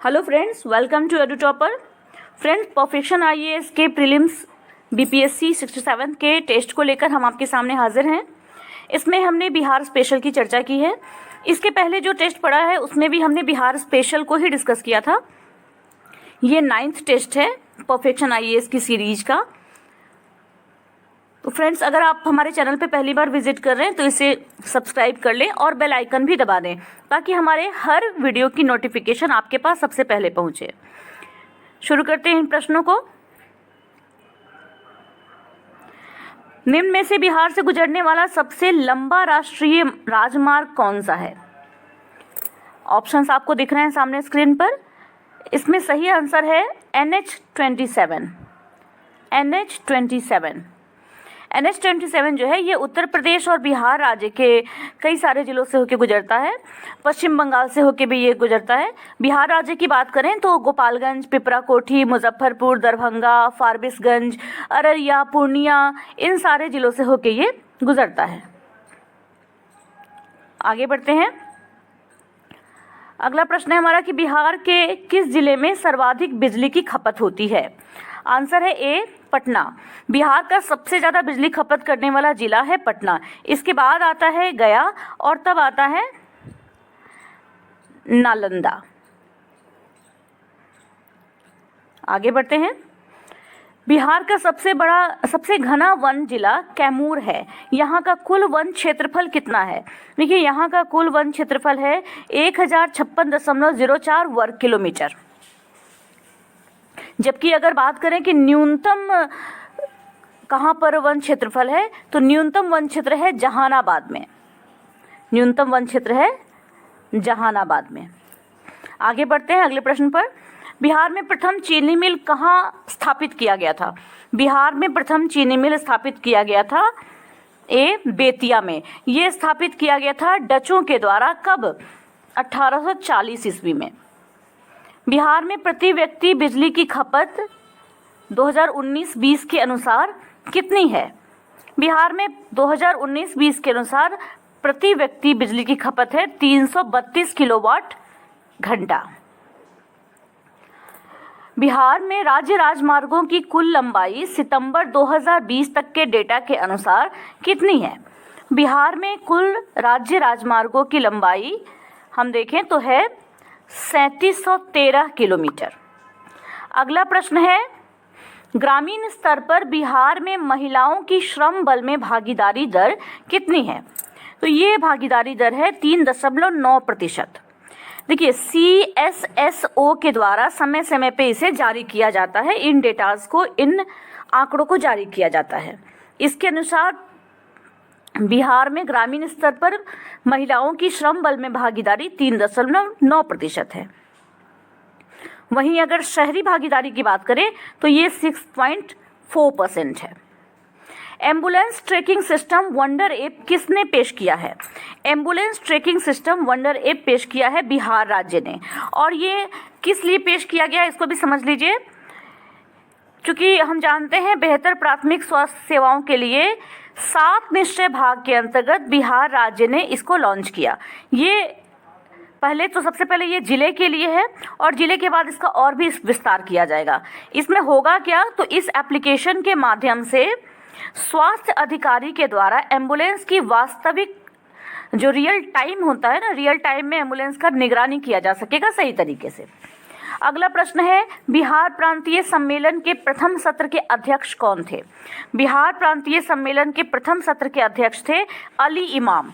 Hello friends, welcome to Edu Topper. Friends, perfection IAS के prelims BPSC 67 के test को लेकर हम आपके सामने हाजिर हैं। इसमें हमने बिहार स्पेशल की चर्चा की है। इसके पहले जो टेस्ट पढ़ा है उसमें भी हमने बिहार स्पेशल को ही डिस्कस किया था। ये 9th टेस्ट है परफेक्शन आईएएस की सीरीज का। तो फ्रेंड्स, अगर आप हमारे चैनल पे पहली बार विजिट कर रहे हैं तो इसे सब्सक्राइब कर लें और बेल आइकन भी दबा दें ताकि हमारे हर वीडियो की नोटिफिकेशन आपके पास सबसे पहले पहुंचे। शुरू करते हैं इन प्रश्नों को। निम्न में से बिहार से गुजरने वाला सबसे लंबा राष्ट्रीय राजमार्ग कौन सा है? ऑप्शंस आपको दिख रहे हैं सामने स्क्रीन पर। इसमें सही आंसर है NH-27। NH-27 जो है ये उत्तर प्रदेश और बिहार राज्य के कई सारे जिलों से होकर गुजरता है। पश्चिम बंगाल से होकर भी ये गुजरता है। बिहार राज्य की बात करें तो गोपालगंज, पिपराकोठी, मुजफ्फरपुर, दरभंगा, फारबिसगंज, अररिया, पूर्णिया, इन सारे जिलों से होकर ये गुजरता है। आगे बढ़ते हैं। अगला प्रश्न है हमारा कि बिहार के किस जिले में सर्वाधिक बिजली की खपत होती है? आंसर है ए, पटना। बिहार का सबसे ज़्यादा बिजली खपत करने वाला जिला है पटना। इसके बाद आता है गया और तब आता है नालंदा। आगे बढ़ते हैं। बिहार का सबसे घना वन जिला कैमूर है। यहाँ का कुल वन क्षेत्रफल कितना है? देखिए, यहाँ का कुल वन क्षेत्रफल है 1056.04 वर्ग किलोमीटर। जबकि अगर बात करें कि न्यूनतम कहाँ पर वन क्षेत्रफल है तो न्यूनतम वन क्षेत्र है जहानाबाद में। न्यूनतम वन क्षेत्र है जहानाबाद में। आगे बढ़ते हैं अगले प्रश्न पर। बिहार में प्रथम चीनी मिल कहाँ स्थापित किया गया था? बिहार में प्रथम चीनी मिल स्थापित किया गया था ए, बेतिया में। ये स्थापित किया गया था डचों के द्वारा। कब? 1840 ईस्वी में। बिहार में प्रति व्यक्ति बिजली की खपत 2019-20 के अनुसार कितनी है? बिहार में 2019-20 के अनुसार प्रति व्यक्ति बिजली की खपत है 332 किलोवाट घंटा। बिहार में राज्य राजमार्गों की कुल लंबाई सितंबर 2020 तक के डेटा के अनुसार कितनी है? बिहार में कुल राज्य राजमार्गों की लंबाई हम देखें तो है 3713 किलोमीटर। अगला प्रश्न है, ग्रामीण स्तर पर बिहार में महिलाओं की श्रम बल में भागीदारी दर कितनी है? तो ये भागीदारी दर है 3.9%। देखिए, CSSO के द्वारा समय समय पे इसे जारी किया जाता है। इन डेटाज को, इन आंकड़ों को जारी किया जाता है। इसके अनुसार बिहार में ग्रामीण स्तर पर महिलाओं की श्रम बल में भागीदारी 3.9% है। वहीं अगर शहरी भागीदारी की बात करें तो ये 6.4% है। Ambulance tracking system wonder app किसने पेश किया है? Ambulance tracking system wonder app पेश किया है बिहार राज्य ने। और ये किस लिए पेश किया गया इसको भी समझ लीजिए। क्योंकि हम जानते हैं बेहतर प्राथमिक स्वास्थ्य सेवाओं के लिए 7 निश्चय भाग के अंतर्गत बिहार राज्य ने इसको लॉन्च किया। ये पहले तो सबसे पहले ये जिले के लिए है और जिले के बाद इसका और भी विस्तार किया जाएगा। इसमें होगा क्या, तो इस एप्लीकेशन के माध्यम से स्वास्थ्य अधिकारी के द्वारा एम्बुलेंस की वास्तविक जो रियल टाइम होता है ना, रियल टाइम में एम्बुलेंस का निगरानी किया जा सकेगा सही तरीके से। अगला प्रश्न है, बिहार प्रांतीय सम्मेलन के प्रथम सत्र के अध्यक्ष कौन थे? बिहार प्रांतीय सम्मेलन के प्रथम सत्र के अध्यक्ष थे अली इमाम।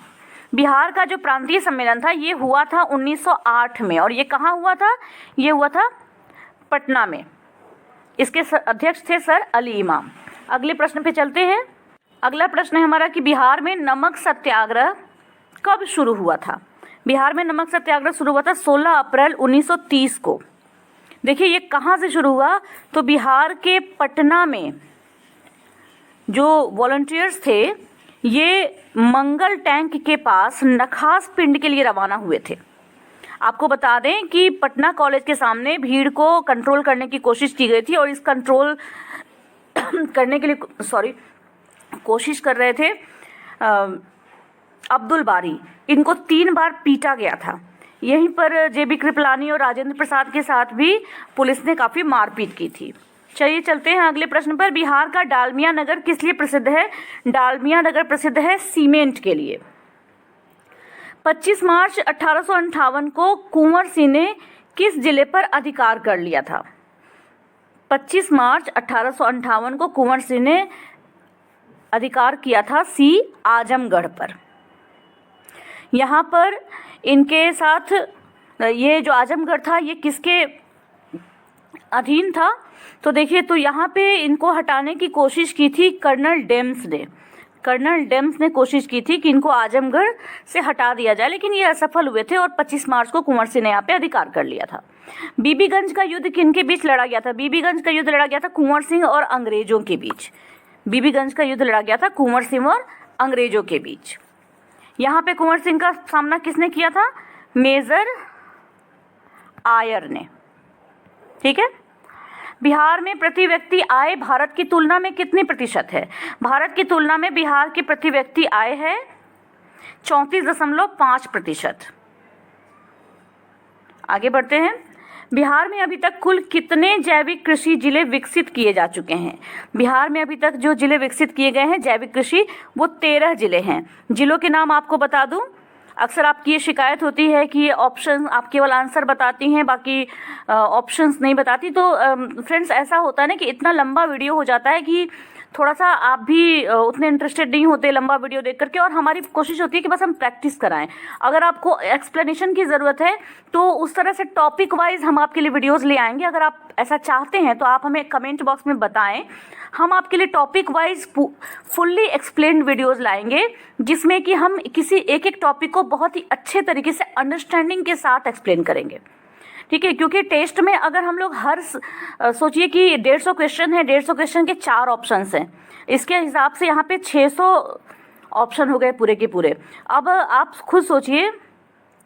बिहार का जो प्रांतीय सम्मेलन था ये हुआ था 1908 में। और ये कहाँ हुआ था? ये हुआ था पटना में। इसके अध्यक्ष थे सर अली इमाम। अगले प्रश्न पे चलते हैं। अगला प्रश्न है हमारा कि बिहार में नमक सत्याग्रह कब शुरू हुआ था? बिहार में नमक सत्याग्रह शुरू हुआ था 16 अप्रैल 1930 को। देखिए, ये कहाँ से शुरू हुआ, तो बिहार के पटना में जो वॉलंटियर्स थे ये मंगल टैंक के पास नखास पिंड के लिए रवाना हुए थे। आपको बता दें कि पटना कॉलेज के सामने भीड़ को कंट्रोल करने की कोशिश की गई थी और इस कंट्रोल करने के लिए कोशिश कर रहे थे अब्दुल बारी। इनको 3 बार पीटा गया था। यहीं पर जेबी कृपलानी और राजेंद्र प्रसाद के साथ भी पुलिस ने काफ़ी मारपीट की थी। चलिए चलते हैं अगले प्रश्न पर। बिहार का डालमिया नगर किस लिए प्रसिद्ध है? डालमिया नगर प्रसिद्ध है सीमेंट के लिए। 25 मार्च 1858 को कुंवर सिंह ने किस जिले पर अधिकार कर लिया था? 25 मार्च 1858 को कुंवर सिंह ने अधिकार किया था सी आजमगढ़ पर। यहाँ पर इनके साथ ये जो आजमगढ़ था ये किसके अधीन था? तो देखिए, तो यहाँ पे इनको हटाने की कोशिश की थी कर्नल डेम्स ने। कर्नल डेम्स ने कोशिश की थी कि इनको आजमगढ़ से हटा दिया जाए, लेकिन ये असफल हुए थे और 25 मार्च को कुंवर सिंह ने यहाँ पे अधिकार कर लिया था। बीबीगंज का युद्ध किनके बीच लड़ा गया था? बीबीगंज का युद्ध लड़ा गया था कुंवर सिंह और अंग्रेजों के बीच। बीबीगंज का युद्ध लड़ा गया था कुंवर सिंह और अंग्रेजों के बीच। यहाँ पे कुंवर सिंह का सामना किसने किया था? मेजर आयर ने। ठीक है। बिहार में प्रति व्यक्ति आय भारत की तुलना में कितने प्रतिशत है? भारत की तुलना में बिहार की प्रति व्यक्ति आय है 34.5%। आगे बढ़ते हैं। बिहार में अभी तक कुल कितने जैविक कृषि जिले विकसित किए जा चुके हैं? बिहार में अभी तक जो जिले विकसित किए गए हैं जैविक कृषि, वो 13 जिले हैं। जिलों के नाम आपको बता दूं, अक्सर आपकी ये शिकायत होती है कि ये ऑप्शन आप केवल आंसर बताती हैं, बाकी ऑप्शंस नहीं बताती। तो फ्रेंड्स, ऐसा होता है ना कि इतना लंबा वीडियो हो जाता है कि थोड़ा सा आप भी उतने इंटरेस्टेड नहीं होते लंबा वीडियो देख करके, और हमारी कोशिश होती है कि बस हम प्रैक्टिस कराएं। अगर आपको एक्सप्लेनेशन की ज़रूरत है तो उस तरह से टॉपिक वाइज हम आपके लिए वीडियोस ले आएंगे। अगर आप ऐसा चाहते हैं तो आप हमें कमेंट बॉक्स में बताएं, हम आपके लिए topic wise fully explained videos लाएंगे, जिसमें कि हम किसी एक एक टॉपिक को बहुत ही अच्छे तरीके से अंडरस्टैंडिंग के साथ एक्सप्लेन करेंगे। ठीक है, क्योंकि टेस्ट में अगर हम लोग सोचिए कि 150 क्वेश्चन है, 150 क्वेश्चन के 4 ऑप्शंस हैं, इसके हिसाब से यहाँ पे 600 ऑप्शन हो गए पूरे के पूरे। अब आप खुद सोचिए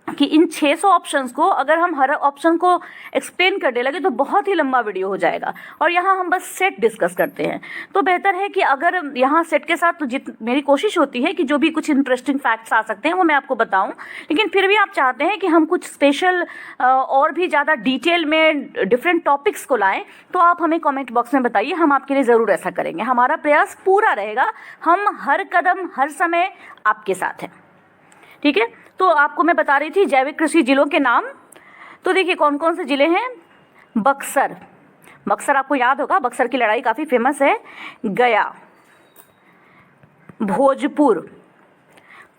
कि इन 600 ऑप्शंस को अगर हम हर ऑप्शन को एक्सप्लेन करने लगे तो बहुत ही लंबा वीडियो हो जाएगा, और यहाँ हम बस सेट डिस्कस करते हैं। तो बेहतर है कि अगर यहाँ सेट के साथ तो मेरी कोशिश होती है कि जो भी कुछ इंटरेस्टिंग फैक्ट्स आ सकते हैं वो मैं आपको बताऊं, लेकिन फिर भी आप चाहते हैं कि हम कुछ स्पेशल और भी ज़्यादा डिटेल में डिफरेंट टॉपिक्स को लाएँ, तो आप हमें कॉमेंट बॉक्स में बताइए, हम आपके लिए ज़रूर ऐसा करेंगे। हमारा प्रयास पूरा रहेगा, हम हर कदम हर समय आपके साथ हैं। ठीक है, तो आपको मैं बता रही थी जैविक कृषि जिलों के नाम। तो देखिए कौन कौन से जिले हैं। बक्सर, बक्सर आपको याद होगा, बक्सर की लड़ाई काफ़ी फेमस है। गया, भोजपुर,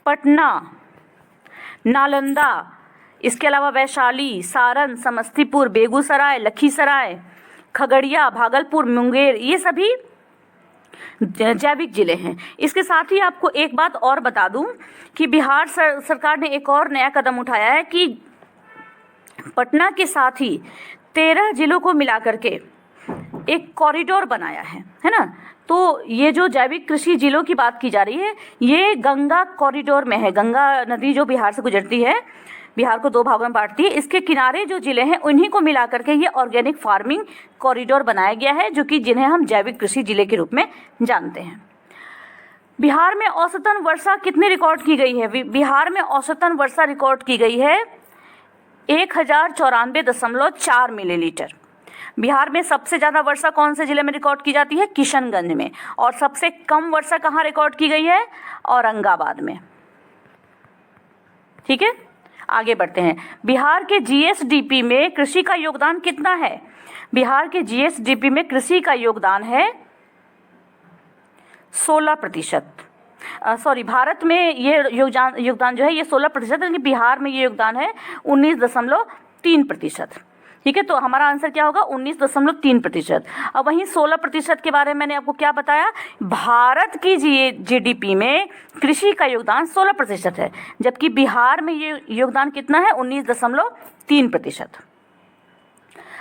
पटना, नालंदा, इसके अलावा वैशाली, सारण, समस्तीपुर, बेगूसराय, लखीसराय, खगड़िया, भागलपुर, मुंगेर, ये सभी जैविक जिले हैं। इसके साथ ही आपको एक बात और बता दूं कि बिहार सरकार ने एक और नया कदम उठाया है कि पटना के साथ ही 13 जिलों को मिला करके एक कॉरिडोर बनाया है ना। तो ये जो जैविक कृषि जिलों की बात की जा रही है, ये गंगा कॉरिडोर में है। गंगा नदी जो बिहार से गुजरती है, बिहार को 2 भागों में बांटती है, इसके किनारे जो जिले हैं उन्हीं को मिला करके ये ऑर्गेनिक फार्मिंग कॉरिडोर बनाया गया है, जो कि जिन्हें हम जैविक कृषि जिले के रूप में जानते हैं। बिहार में औसतन वर्षा कितनी रिकॉर्ड की गई है? बिहार में औसतन वर्षा रिकॉर्ड की गई है 1094.4 मिलीलीटर। बिहार में सबसे ज़्यादा वर्षा कौन से जिले में रिकॉर्ड की जाती है? किशनगंज में। और सबसे कम वर्षा कहाँ रिकॉर्ड की गई है? औरंगाबाद में। ठीक है, आगे बढ़ते हैं। बिहार के जीएसडीपी में कृषि का योगदान कितना है? बिहार के जीएसडीपी में कृषि का योगदान है 16%। भारत में ये योगदान जो है ये 16%, लेकिन बिहार में ये योगदान है 19.3%। ठीक है, तो हमारा आंसर क्या होगा? 19.3%। अब वहीं 16% के बारे में मैंने आपको क्या बताया? भारत की जीडीपी में कृषि का योगदान 16% है, जबकि बिहार में ये योगदान कितना है? 19.3%।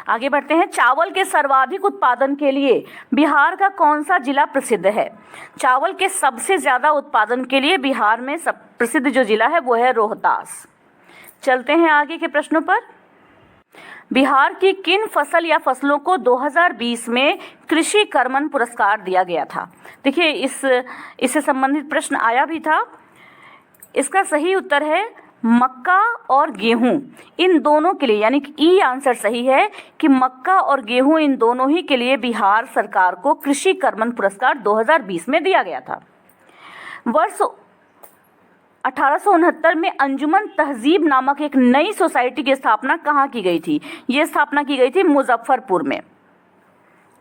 आगे बढ़ते हैं। चावल के सर्वाधिक उत्पादन के लिए बिहार का कौन सा जिला प्रसिद्ध है? चावल के सबसे ज़्यादा उत्पादन के लिए बिहार में प्रसिद्ध जो जिला है वो है रोहतास। चलते हैं आगे के प्रश्नों पर। बिहार की किन फसल या फसलों को 2020 में कृषि कर्मण पुरस्कार दिया गया था? देखिए इससे संबंधित प्रश्न आया भी था। इसका सही उत्तर है मक्का और गेहूं इन दोनों के लिए, यानी कि ई आंसर सही है कि मक्का और गेहूं इन दोनों ही के लिए बिहार सरकार को कृषि कर्मण पुरस्कार 2020 में दिया गया था। वर्ष 1869 में अंजुमन तहजीब नामक एक नई सोसाइटी की स्थापना कहाँ की गई थी? ये स्थापना की गई थी मुजफ्फरपुर में।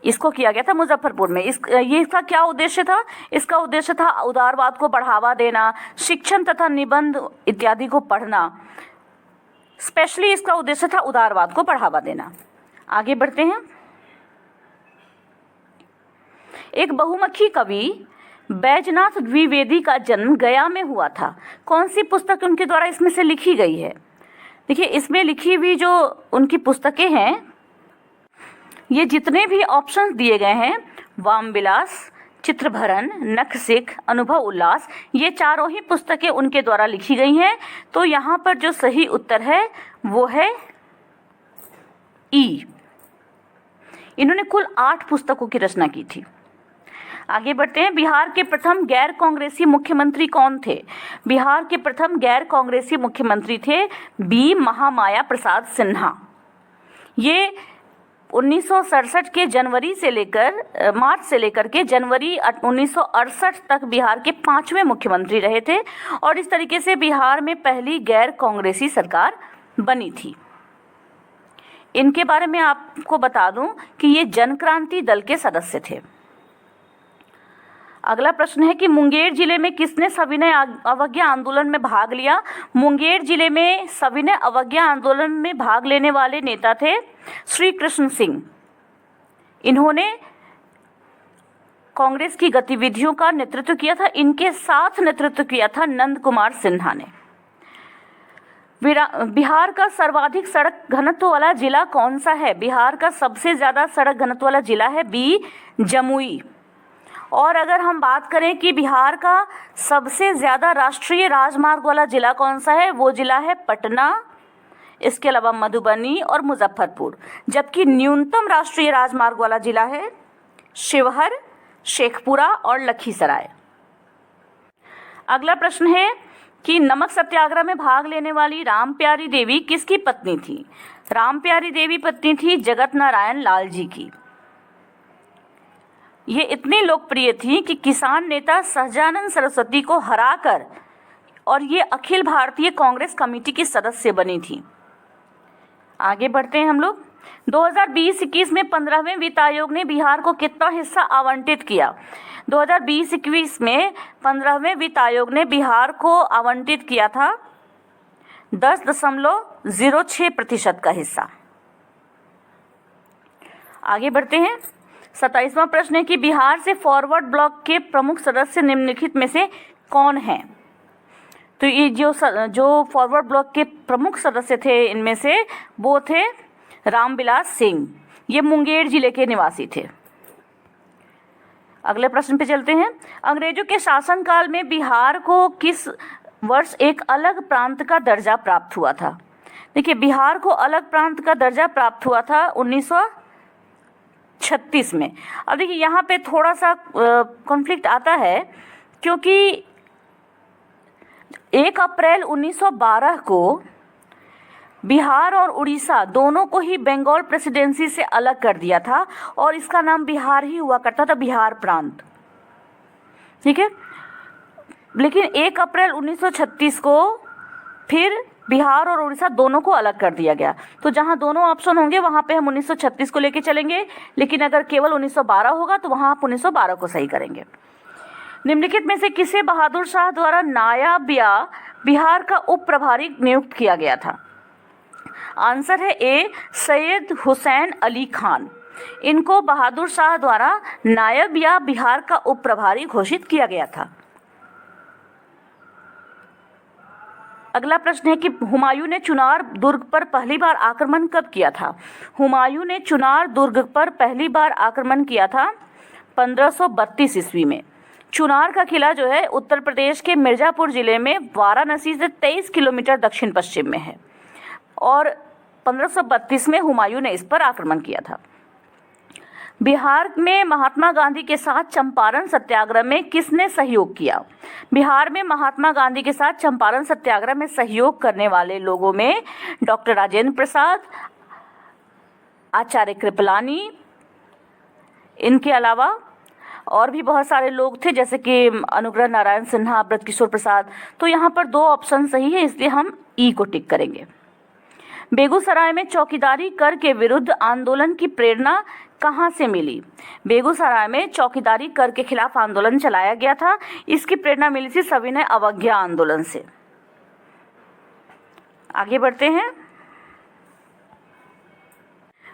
इसको किया गया था मुजफ्फरपुर में। इसका क्या उद्देश्य था? इसका उद्देश्य था उदारवाद को बढ़ावा देना, शिक्षण तथा निबंध इत्यादि को पढ़ना। स्पेशली इसका उद्देश्य था उदारवाद को बढ़ावा देना। आगे बढ़ते हैं। एक बहुमुखी कवि बैजनाथ द्विवेदी का जन्म गया में हुआ था। कौन सी पुस्तक उनके द्वारा इसमें से लिखी गई है? देखिए, इसमें लिखी हुई जो उनकी पुस्तकें हैं, ये जितने भी ऑप्शंस दिए गए हैं, वाम विलास, चित्रभरण, नखसिख, अनुभव उल्लास, ये चारों ही पुस्तकें उनके द्वारा लिखी गई हैं। तो यहाँ पर जो सही उत्तर है वो है ई। इन्होंने कुल 8 पुस्तकों की रचना की थी। आगे बढ़ते हैं। बिहार के प्रथम गैर कांग्रेसी मुख्यमंत्री कौन थे? बिहार के प्रथम गैर कांग्रेसी मुख्यमंत्री थे बी महामाया प्रसाद सिन्हा। ये 1967 के जनवरी से लेकर मार्च से लेकर के जनवरी 1968 तक बिहार के 5वें मुख्यमंत्री रहे थे और इस तरीके से बिहार में पहली गैर कांग्रेसी सरकार बनी थी। इनके बारे में आपको बता दूं कि ये जन क्रांति दल के सदस्य थे। अगला प्रश्न है कि मुंगेर जिले में किसने सविनय अवज्ञा आंदोलन में भाग लिया? मुंगेर जिले में सविनय अवज्ञा आंदोलन में भाग लेने वाले नेता थे श्री कृष्ण सिंह। इन्होंने कांग्रेस की गतिविधियों का नेतृत्व किया था। इनके साथ नेतृत्व किया था नंद कुमार सिन्हा ने। बिहार का सर्वाधिक सड़क घनत्व वाला जिला कौन सा है? बिहार का सबसे ज्यादा सड़क घनत्व वाला जिला है बी जमुई। और अगर हम बात करें कि बिहार का सबसे ज़्यादा राष्ट्रीय राजमार्ग वाला जिला कौन सा है, वो जिला है पटना, इसके अलावा मधुबनी और मुजफ्फरपुर। जबकि न्यूनतम राष्ट्रीय राजमार्ग वाला जिला है शिवहर, शेखपुरा और लखीसराय। अगला प्रश्न है कि नमक सत्याग्रह में भाग लेने वाली रामप्यारी देवी किसकी पत्नी थी? रामप्यारी देवी पत्नी थी जगत नारायण लाल जी की। ये इतनी लोकप्रिय थी कि किसान नेता सहजानंद सरस्वती को हराकर और ये अखिल भारतीय कांग्रेस कमेटी की सदस्य बनी थी। आगे बढ़ते हैं हम लोग। 2020-21 में 15वें वित्त आयोग ने बिहार को कितना हिस्सा आवंटित किया? 2020-21 में 15वें वित्त आयोग ने बिहार को आवंटित किया था 10.06% का हिस्सा। आगे बढ़ते हैं। 27वां प्रश्न है कि बिहार से फॉरवर्ड ब्लॉक के प्रमुख सदस्य निम्नलिखित में से कौन हैं? तो ये जो फॉरवर्ड ब्लॉक के प्रमुख सदस्य थे इनमें से वो थे रामविलास सिंह। ये मुंगेर जिले के निवासी थे। अगले प्रश्न पे चलते हैं। अंग्रेजों के शासनकाल में बिहार को किस वर्ष एक अलग प्रांत का दर्जा प्राप्त हुआ था? देखिए, बिहार को अलग प्रांत का दर्जा प्राप्त हुआ था 1936 में। अब देखिए, यहाँ पे थोड़ा सा कॉन्फ्लिक्ट आता है क्योंकि 1 अप्रैल 1912 को बिहार और उड़ीसा दोनों को ही बंगाल प्रेसिडेंसी से अलग कर दिया था और इसका नाम बिहार ही हुआ करता था, बिहार प्रांत। ठीक है, लेकिन 1 अप्रैल 1936 को फिर बिहार और उड़ीसा दोनों को अलग कर दिया गया। तो जहां दोनों ऑप्शन होंगे वहां पे हम 1936 को लेके चलेंगे, लेकिन अगर केवल 1912 होगा तो वहां आप 1912 को सही करेंगे। निम्नलिखित में से किसे बहादुर शाह द्वारा नायब या बिहार का उप प्रभारी नियुक्त किया गया था? आंसर है ए, सैयद हुसैन अली खान। इनको बहादुर शाह द्वारा नायब या बिहार का उप प्रभारी घोषित किया गया था। अगला प्रश्न है कि हुमायूं ने चुनार दुर्ग पर पहली बार आक्रमण कब किया था? हुमायूं ने चुनार दुर्ग पर पहली बार आक्रमण किया था 1532 ईस्वी में। चुनार का किला जो है उत्तर प्रदेश के मिर्जापुर जिले में वाराणसी से 23 किलोमीटर दक्षिण पश्चिम में है और 1532 में हुमायूं ने इस पर आक्रमण किया था। बिहार में महात्मा गांधी के साथ चंपारण सत्याग्रह में किसने सहयोग किया? बिहार में महात्मा गांधी के साथ चंपारण सत्याग्रह में सहयोग करने वाले लोगों में डॉक्टर राजेंद्र प्रसाद, आचार्य कृपलानी, इनके अलावा और भी बहुत सारे लोग थे जैसे कि अनुग्रह नारायण सिन्हा, ब्रजकिशोर प्रसाद। तो यहाँ पर 2 ऑप्शन सही है, इसलिए हम ई को टिक करेंगे। बेगूसराय में चौकीदारी कर के विरुद्ध आंदोलन की प्रेरणा कहाँ से मिली? बेगूसराय में चौकीदारी कर के खिलाफ आंदोलन चलाया गया था, इसकी प्रेरणा मिली थी सविनय अवज्ञा आंदोलन से। आगे बढ़ते हैं।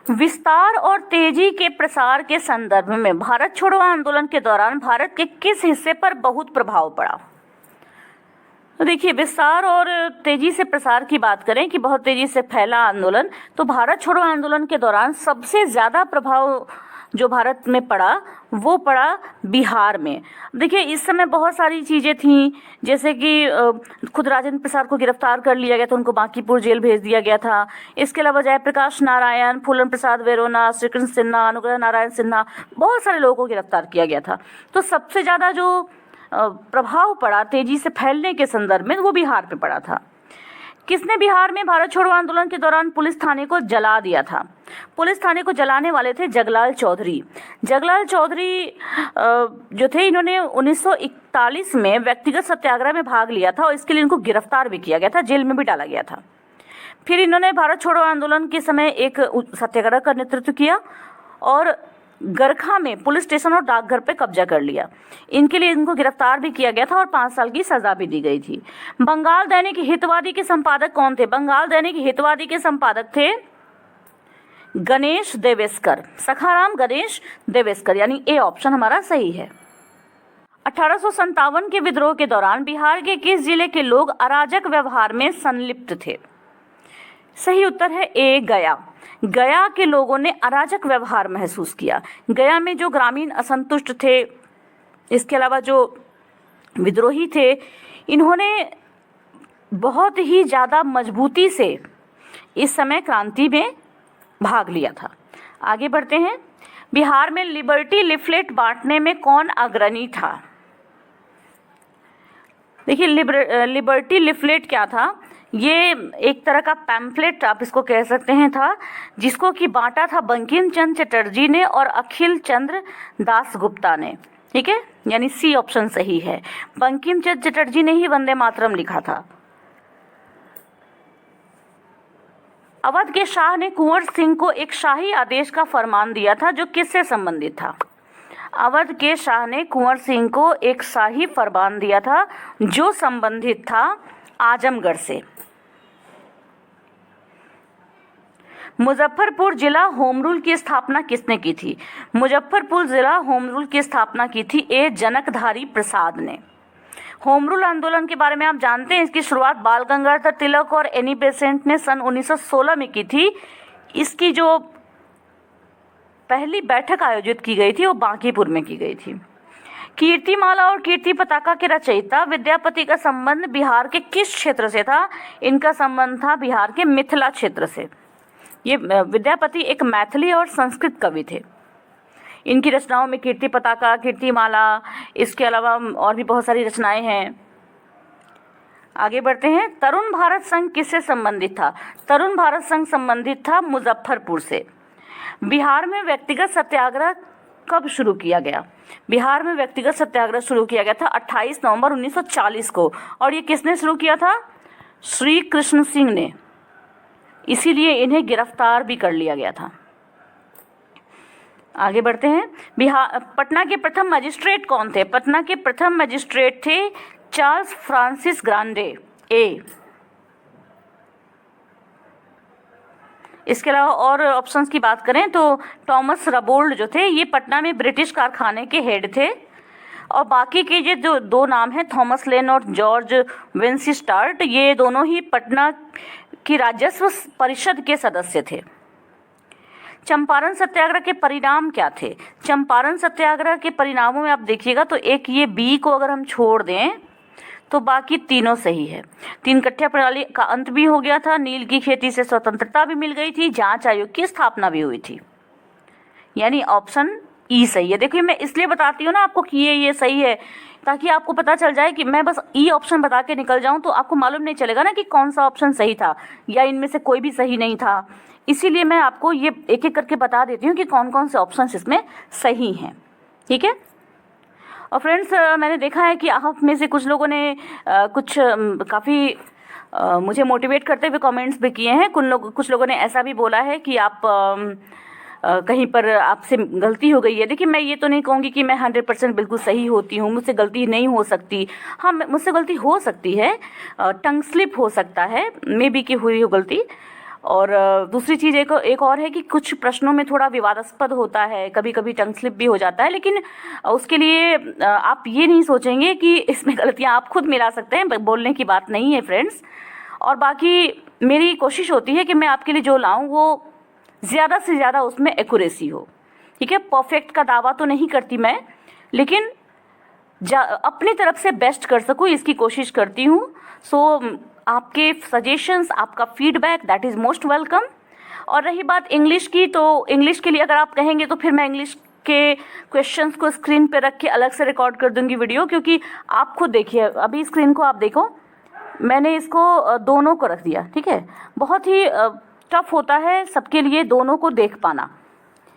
विस्तार और तेजी के प्रसार के संदर्भ में भारत छोड़ो आंदोलन के दौरान भारत के किस हिस्से पर बहुत प्रभाव पड़ा? तो देखिए, विस्तार और तेजी से प्रसार की बात करें कि बहुत तेजी से फैला आंदोलन, तो भारत छोड़ो आंदोलन के दौरान सबसे ज़्यादा प्रभाव जो भारत में पड़ा वो पड़ा बिहार में। देखिए, इस समय बहुत सारी चीज़ें थीं, जैसे कि खुद राजेंद्र प्रसाद को गिरफ्तार कर लिया गया था, उनको बांकीपुर जेल भेज दिया गया था। इसके अलावा जयप्रकाश नारायण, फूलन प्रसाद वेरोना, श्रीकृष्ण सिन्हा, अनुग्रह नारायण सिन्हा, बहुत सारे लोगों को गिरफ्तार किया गया था। तो सबसे ज़्यादा जो प्रभाव पड़ा तेजी से फैलने के संदर्भ में वो बिहार पे पड़ा था। किसने बिहार में भारत छोड़ो आंदोलन के दौरान पुलिस थाने को जला दिया था? पुलिस थाने को जलाने वाले थे जगलाल चौधरी। जगलाल चौधरी जो थे, इन्होंने 1941 में व्यक्तिगत सत्याग्रह में भाग लिया था और इसके लिए इनको गिरफ्तार भी किया गया था, जेल में भी डाला गया था। फिर इन्होंने भारत छोड़ो आंदोलन के समय एक सत्याग्रह का नेतृत्व किया और गरखा में पुलिस स्टेशन और डाकघर पे कब्जा कर लिया। इनके लिए इनको गिरफ्तार भी किया गया था और 5 साल की सजा भी दी गई थी। बंगाल दैनिक हितवादी के संपादक कौन थे? बंगाल दैनिक हितवादी के संपादक थे गणेश देवेस्कर, सखाराम गणेश देवेस्कर, यानी ए ऑप्शन हमारा सही है। 1857 के विद्रोह के दौरान बिहार के किस जिले के लोग अराजक व्यवहार में संलिप्त थे? सही उत्तर है ए, गया। गया के लोगों ने अराजक व्यवहार महसूस किया। गया में जो ग्रामीण असंतुष्ट थे, इसके अलावा जो विद्रोही थे, इन्होंने बहुत ही ज़्यादा मजबूती से इस समय क्रांति में भाग लिया था। आगे बढ़ते हैं। बिहार में लिबर्टी लिफलेट बांटने में कौन अग्रणी था? देखिए, लिबर्टी लिफलेट क्या था? ये एक तरह का पैम्फलेट आप इसको कह सकते हैं था, जिसको कि बांटा था बंकिम चंद्र चटर्जी ने और अखिल चंद्र दास गुप्ता ने। ठीक है, यानी सी ऑप्शन सही है। बंकिम चंद्र चटर्जी ने ही वंदे मातरम लिखा था। अवध के शाह ने कुंवर सिंह को एक शाही आदेश का फरमान दिया था जो किससे संबंधित था? अवध के शाह ने कुंवर सिंह को एक शाही फरमान दिया था जो संबंधित था आजमगढ़ से। मुजफ्फरपुर जिला होम रूल की स्थापना किसने की थी? मुजफ्फरपुर जिला होम रूल की स्थापना की थी ए, जनकधारी प्रसाद ने। होम रूल आंदोलन के बारे में आप जानते हैं, इसकी शुरुआत बाल गंगाधर तिलक और एनी बेसेंट ने सन 1916 में की थी। इसकी जो पहली बैठक आयोजित की गई थी वो बांकीपुर में की गई थी। कीर्तिमाला और कीर्ति पताका के रचयिता विद्यापति का संबंध बिहार के किस क्षेत्र से था? इनका संबंध था बिहार के मिथिला क्षेत्र से। ये विद्यापति एक मैथिली और संस्कृत कवि थे। इनकी रचनाओं में कीर्ति पताका, कीर्तिमाला, इसके अलावा और भी बहुत सारी रचनाएं हैं। आगे बढ़ते हैं। तरुण भारत संघ किससे संबंधित था? तरुण भारत संघ संबंधित था मुजफ्फरपुर से। बिहार में व्यक्तिगत सत्याग्रह कब शुरू किया गया? बिहार में व्यक्तिगत सत्याग्रह शुरू किया गया था 28 नवंबर 1940 को, और ये किसने शुरू किया था? श्री कृष्ण सिंह ने। इसीलिए इन्हें गिरफ्तार भी कर लिया गया था। आगे बढ़ते हैं। पटना के प्रथम मजिस्ट्रेट कौन थे? पटना के प्रथम मजिस्ट्रेट थे चार्ल्स फ्रांसिस ग्रांडे, ए। इसके अलावा और ऑप्शंस की बात करें तो थॉमस रबोल्ड जो थे, ये पटना में ब्रिटिश कारखाने के हेड थे। और बाकी के जो 2 नाम हैं, थॉमस लेन और जॉर्ज वेंसिस्टार्ट, ये दोनों ही पटना की राजस्व परिषद के सदस्य थे। चंपारण सत्याग्रह के परिणाम क्या थे? चंपारण सत्याग्रह के परिणामों में आप देखिएगा तो एक ये बी को अगर हम छोड़ दें तो बाकी तीनों सही है। 3 कट्ठा प्रणाली का अंत भी हो गया था, नील की खेती से स्वतंत्रता भी मिल गई थी, जांच आयोग की स्थापना भी हुई थी। यानी ऑप्शन ई सही है। देखिए मैं इसलिए बताती हूँ ना आपको कि ये सही है, ताकि आपको पता चल जाए कि मैं बस ई ऑप्शन बता के निकल जाऊँ तो आपको मालूम नहीं चलेगा ना कि कौन सा ऑप्शन सही था या इनमें से कोई भी सही नहीं था। इसीलिए मैं आपको ये एक एक करके बता देती हूँ कि कौन कौन से ऑप्शन इसमें सही हैं, ठीक है। और फ्रेंड्स मैंने देखा है कि आप में से कुछ लोगों ने कुछ काफ़ी मुझे मोटिवेट करते हुए कमेंट्स भी किए हैं। कुछ लोगों ने ऐसा भी बोला है कि आप कहीं पर आपसे गलती हो गई है। देखिए मैं ये तो नहीं कहूँगी कि मैं 100% बिल्कुल सही होती हूँ, मुझसे गलती नहीं हो सकती। हाँ मुझसे गलती हो सकती है, टंग स्लिप हो सकता है, मे बी की हुई हो गलती। और दूसरी चीज़ एक और है कि कुछ प्रश्नों में थोड़ा विवादास्पद होता है, कभी कभी टंग स्लिप भी हो जाता है, लेकिन उसके लिए आप ये नहीं सोचेंगे कि इसमें गलतियाँ आप खुद मिला सकते हैं, बोलने की बात नहीं है फ्रेंड्स। और बाकी मेरी कोशिश होती है कि मैं आपके लिए जो लाऊं वो ज़्यादा से ज़्यादा उसमें एक्यूरेसी हो, ठीक है। परफेक्ट का दावा तो नहीं करती मैं, लेकिन अपनी तरफ से बेस्ट कर सकूं इसकी कोशिश करती हूँ। सो आपके सजेशंस, आपका feedback that is most welcome. और रही बात इंग्लिश की, तो इंग्लिश के लिए अगर आप कहेंगे तो फिर मैं इंग्लिश के क्वेश्चंस को स्क्रीन पे रख के अलग से रिकॉर्ड कर दूंगी वीडियो, क्योंकि आप खुद देखिए, अभी स्क्रीन को आप देखो, मैंने इसको दोनों को रख दिया, ठीक है। बहुत ही टफ होता है सबके लिए दोनों को देख पाना,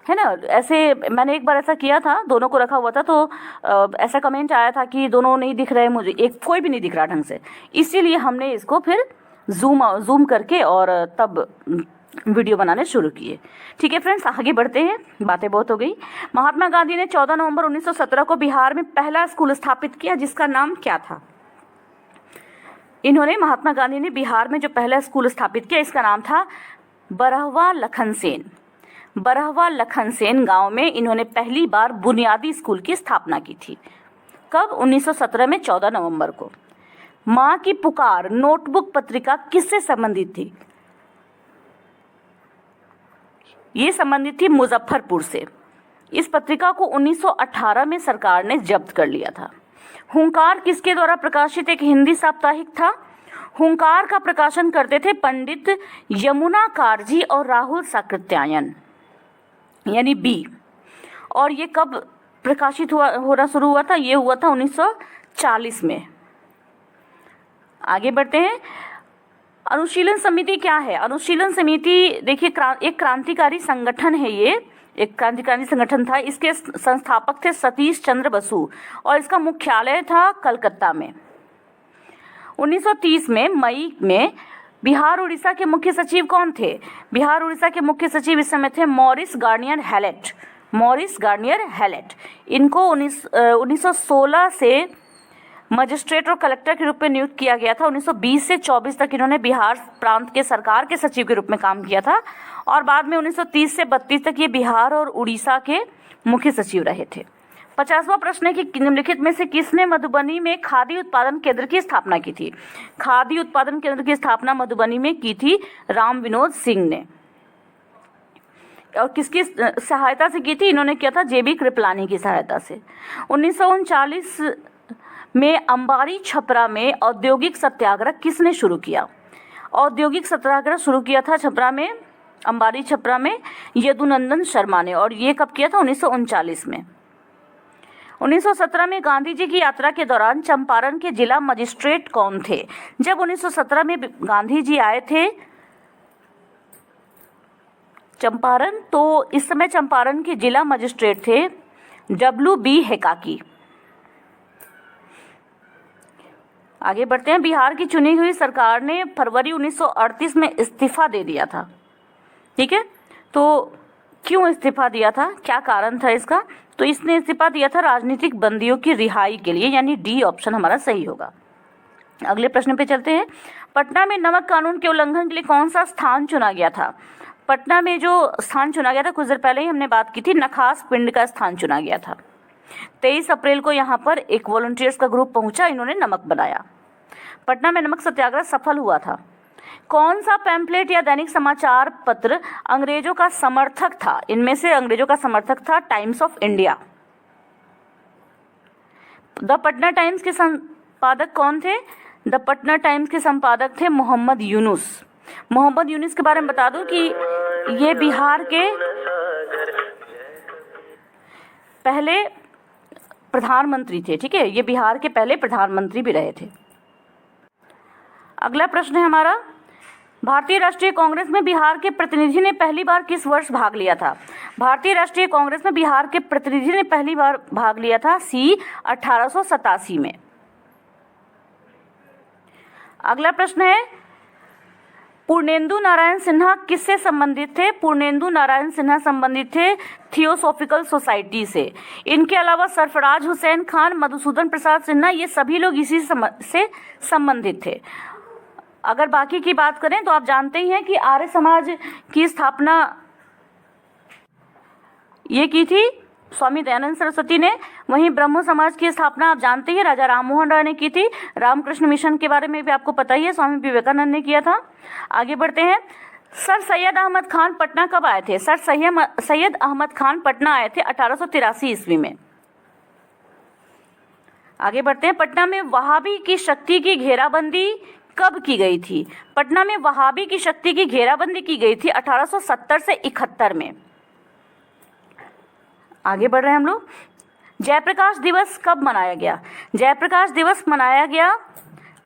है ना। ऐसे मैंने एक बार ऐसा किया था, दोनों को रखा हुआ था, तो ऐसा कमेंट आया था कि दोनों नहीं दिख रहे मुझे, एक कोई भी नहीं दिख रहा ढंग से। इसीलिए हमने इसको फिर जूम करके और तब वीडियो बनाने शुरू किए, ठीक है फ्रेंड्स। आगे बढ़ते हैं, बातें बहुत हो गई। महात्मा गांधी ने 14 नवंबर 1917 को बिहार में पहला स्कूल स्थापित किया, जिसका नाम क्या था? महात्मा गांधी ने बिहार में जो पहला स्कूल स्थापित किया, इसका नाम था बरहवा लखनसेन। बरहवा लखनसेन गांव में इन्होंने पहली बार बुनियादी स्कूल की स्थापना की थी। कब? 1917 में 14 नवंबर को। माँ की पुकार नोटबुक पत्रिका किससे संबंधित थी? ये संबंधित थी मुजफ्फरपुर से। इस पत्रिका को 1918 में सरकार ने जब्त कर लिया था। हुंकार किसके द्वारा प्रकाशित एक हिंदी साप्ताहिक था? हुंकार का प्रकाशन करते थे पंडित यमुना कारजी और राहुल साकृत्यायन, यानी बी। और ये कब प्रकाशित होना शुरू हुआ था? ये हुआ था 1940 में। आगे बढ़ते हैं। अनुशीलन समिति क्या है? अनुशीलन समिति देखिए एक क्रांतिकारी संगठन है, ये एक क्रांतिकारी संगठन था। इसके संस्थापक थे सतीश चंद्र बसु और इसका मुख्यालय था कलकत्ता में। 1930 में मई में बिहार उड़ीसा के मुख्य सचिव कौन थे? बिहार उड़ीसा के मुख्य सचिव इस समय थे Maurice Garnier Hallett. Maurice Garnier Hallett. इनको 1916 से मजिस्ट्रेट और कलेक्टर के रूप में नियुक्त किया गया था। 1920 से 24 तक इन्होंने बिहार प्रांत के सरकार के सचिव के रूप में काम किया था और बाद में 1930 से 32 तक ये बिहार और उड़ीसा के मुख्य सचिव रहे थे। 50वां प्रश्न है कि निम्नलिखित में से किसने मधुबनी में खादी उत्पादन केंद्र की स्थापना की थी? खादी उत्पादन केंद्र की स्थापना मधुबनी में की थी राम विनोद सिंह ने। और किसकी सहायता से की थी? इन्होंने किया था जेबी कृपलानी की सहायता से। 1939 में अंबारी छपरा में औद्योगिक सत्याग्रह किसने शुरू किया? औद्योगिक सत्याग्रह शुरू किया था छपरा में, अंबारी छपरा में, यदुनंदन शर्मा ने। और ये कब किया था? 1939 में। 1917 में गांधी जी की यात्रा के दौरान चंपारण के जिला मजिस्ट्रेट कौन थे? जब 1917 में गांधी जी आए थे चंपारण, तो इस समय चंपारण के जिला मजिस्ट्रेट थे WB हेकाकी। आगे बढ़ते हैं। बिहार की चुनी हुई सरकार ने फरवरी 1938 में इस्तीफा दे दिया था, ठीक है। तो क्यों इस्तीफा दिया था, क्या कारण था इसका? तो इसने इस्तीफा दिया था राजनीतिक बंदियों की रिहाई के लिए, यानी डी ऑप्शन हमारा सही होगा। अगले प्रश्न पे चलते हैं। पटना में नमक कानून के उल्लंघन के लिए कौन सा स्थान चुना गया था? पटना में जो स्थान चुना गया था, कुछ देर पहले ही हमने बात की थी, नखास पिंड का स्थान चुना गया था। 23 अप्रैल को यहाँ पर एक वॉलंटियर्स का ग्रुप पहुंचा, इन्होंने नमक बनाया। पटना में नमक सत्याग्रह सफल हुआ था। कौन सा पैम्पलेट या दैनिक समाचार पत्र अंग्रेजों का समर्थक था? इनमें से अंग्रेजों का समर्थक था times of India. The Patna times के संपादक कौन थे? द पटना टाइम्स के संपादक थे मोहम्मद यूनुस। मोहम्मद यूनुस के बारे में बता दूं कि ये बिहार के पहले प्रधानमंत्री थे। ठीक है, ये बिहार के पहले प्रधानमंत्री भी रहे थे। अगला प्रश्न है हमारा, भारतीय राष्ट्रीय कांग्रेस में बिहार के प्रतिनिधि ने पहली बार किस वर्ष भाग लिया था? भारतीय राष्ट्रीय कांग्रेस में बिहार के प्रतिनिधि ने पहली बार भाग लिया था सी 1887 में। अगला प्रश्न है, पूर्णेंदु नारायण सिन्हा किससे संबंधित थे? पूर्णेंदु नारायण सिन्हा संबंधित थे थियोसॉफिकल सोसाइटी से। इनके अलावा सरफराज हुसैन खान, मधुसूदन प्रसाद सिन्हा, ये सभी लोग इसी से संबंधित थे। अगर बाकी की बात करें तो आप जानते ही हैं कि आर्य समाज की स्थापना ये की थी स्वामी दयानंद सरस्वती ने। वहीं ब्रह्मो समाज की स्थापना आप जानते हैं राजा राममोहन राय ने की थी। रामकृष्ण मिशन के बारे में भी आपको पता ही है, स्वामी विवेकानंद ने किया था। आगे बढ़ते हैं, सर सैयद अहमद खान पटना कब आए थे? सर सैयद अहमद खान पटना आए थे 1883 ईस्वी में। आगे बढ़ते हैं, पटना में वहाबी की शक्ति की घेराबंदी कब की गई थी? पटना में वहाबी की शक्ति की घेराबंदी की गई थी 1870 से 71 में। आगे बढ़ रहे हैं हम लोग, जयप्रकाश दिवस कब मनाया गया? जयप्रकाश दिवस मनाया गया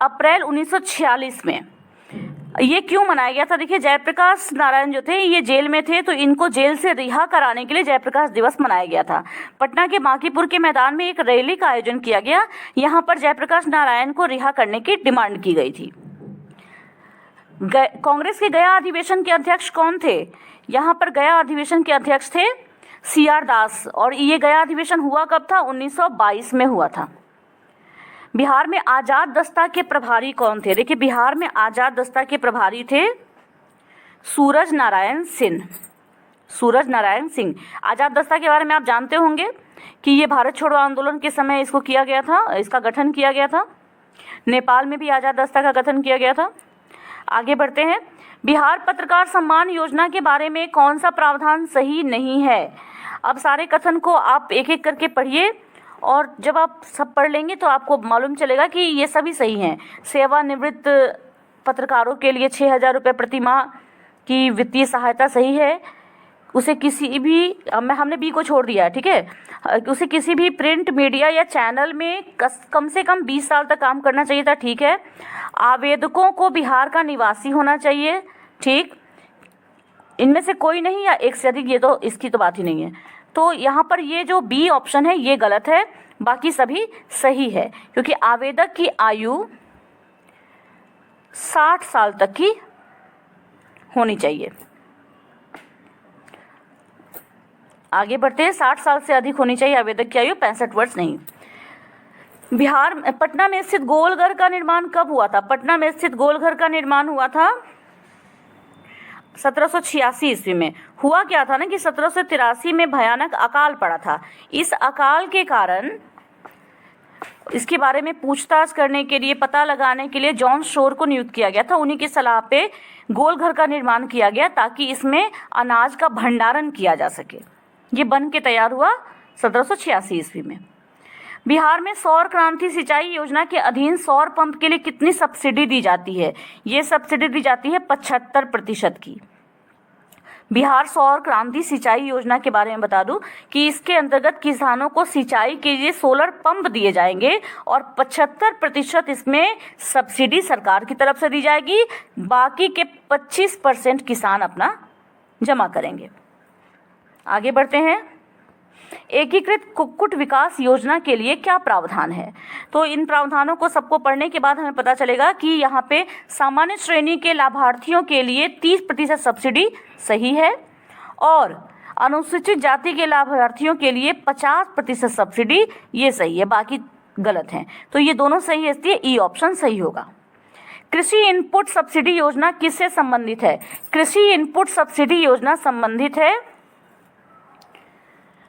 अप्रैल 1946 में। ये क्यों मनाया गया था? देखिए, जयप्रकाश नारायण जो थे ये जेल में थे, तो इनको जेल से रिहा कराने के लिए जयप्रकाश दिवस मनाया गया था। पटना के बांकीपुर के मैदान में एक रैली का आयोजन किया गया। यहाँ पर जयप्रकाश नारायण को रिहा करने की डिमांड की गई थी। कांग्रेस के गया अधिवेशन के अध्यक्ष कौन थे? यहाँ पर गया अधिवेशन के अध्यक्ष थे CR दास। और ये गया अधिवेशन हुआ कब था? 1922 में हुआ था। बिहार में आजाद दस्ता के प्रभारी कौन थे? देखिए, बिहार में आजाद दस्ता के प्रभारी थे सूरज नारायण सिंह। सूरज नारायण सिंह। आजाद दस्ता के बारे में आप जानते होंगे कि ये भारत छोड़ो आंदोलन के समय इसको किया गया था, इसका गठन किया गया था। नेपाल में भी आजाद दस्ता का गठन किया गया था। आगे बढ़ते हैं, बिहार पत्रकार सम्मान योजना के बारे में कौन सा प्रावधान सही नहीं है? अब सारे कथन को आप एक एक करके पढ़िए और जब आप सब पढ़ लेंगे तो आपको मालूम चलेगा कि ये सभी सही हैं। सेवानिवृत्त पत्रकारों के लिए 6,000 रुपये प्रति माह की वित्तीय सहायता सही है। उसे किसी भी हमने बी को छोड़ दिया है, ठीक है। उसे किसी भी प्रिंट मीडिया या चैनल में कम से कम 20 साल तक काम करना चाहिए था, ठीक है। आवेदकों को बिहार का निवासी होना चाहिए, ठीक। इनमें से कोई नहीं या एक से अधिक, ये तो इसकी तो बात ही नहीं है। तो यहाँ पर ये जो बी ऑप्शन है ये गलत है, बाकी सभी सही है, क्योंकि आवेदक की आयु 60 साल तक की होनी चाहिए। आगे बढ़ते हैं, 60 साल से अधिक होनी चाहिए आवेदक की आयु, 65 वर्ष नहीं। बिहार पटना में स्थित गोलघर का निर्माण कब हुआ था? पटना में स्थित गोलघर का निर्माण हुआ था 1786 ईस्वी में। हुआ क्या था ना कि 1783 में भयानक अकाल पड़ा था। इस अकाल के कारण इसके बारे में पूछताछ करने के लिए, पता लगाने के लिए जॉन शोर को नियुक्त किया गया था। उन्हीं की सलाह पे गोलघर का निर्माण किया गया ताकि इसमें अनाज का भंडारण किया जा सके। ये बन के तैयार हुआ 1786 ईस्वी में। बिहार में सौर क्रांति सिंचाई योजना के अधीन सौर पंप के लिए कितनी सब्सिडी दी जाती है? ये सब्सिडी दी जाती है 75% की। बिहार सौर क्रांति सिंचाई योजना के बारे में बता दूं कि इसके अंतर्गत किसानों को सिंचाई के लिए सोलर पंप दिए जाएंगे और 75% इसमें सब्सिडी सरकार की तरफ से दी जाएगी। बाकी के 25% किसान अपना जमा करेंगे। आगे बढ़ते हैं, एकीकृत कुक्कुट विकास योजना के लिए क्या प्रावधान है? तो इन प्रावधानों को सबको पढ़ने के बाद हमें पता चलेगा कि यहाँ पे सामान्य श्रेणी के लाभार्थियों के लिए 30% सब्सिडी सही है और अनुसूचित जाति के लाभार्थियों के लिए 50% सब्सिडी ये सही है, बाकी गलत हैं। तो ये दोनों सही है, इसलिए ई ऑप्शन सही होगा। कृषि इनपुट सब्सिडी योजना किससे संबंधित है? कृषि इनपुट सब्सिडी योजना संबंधित है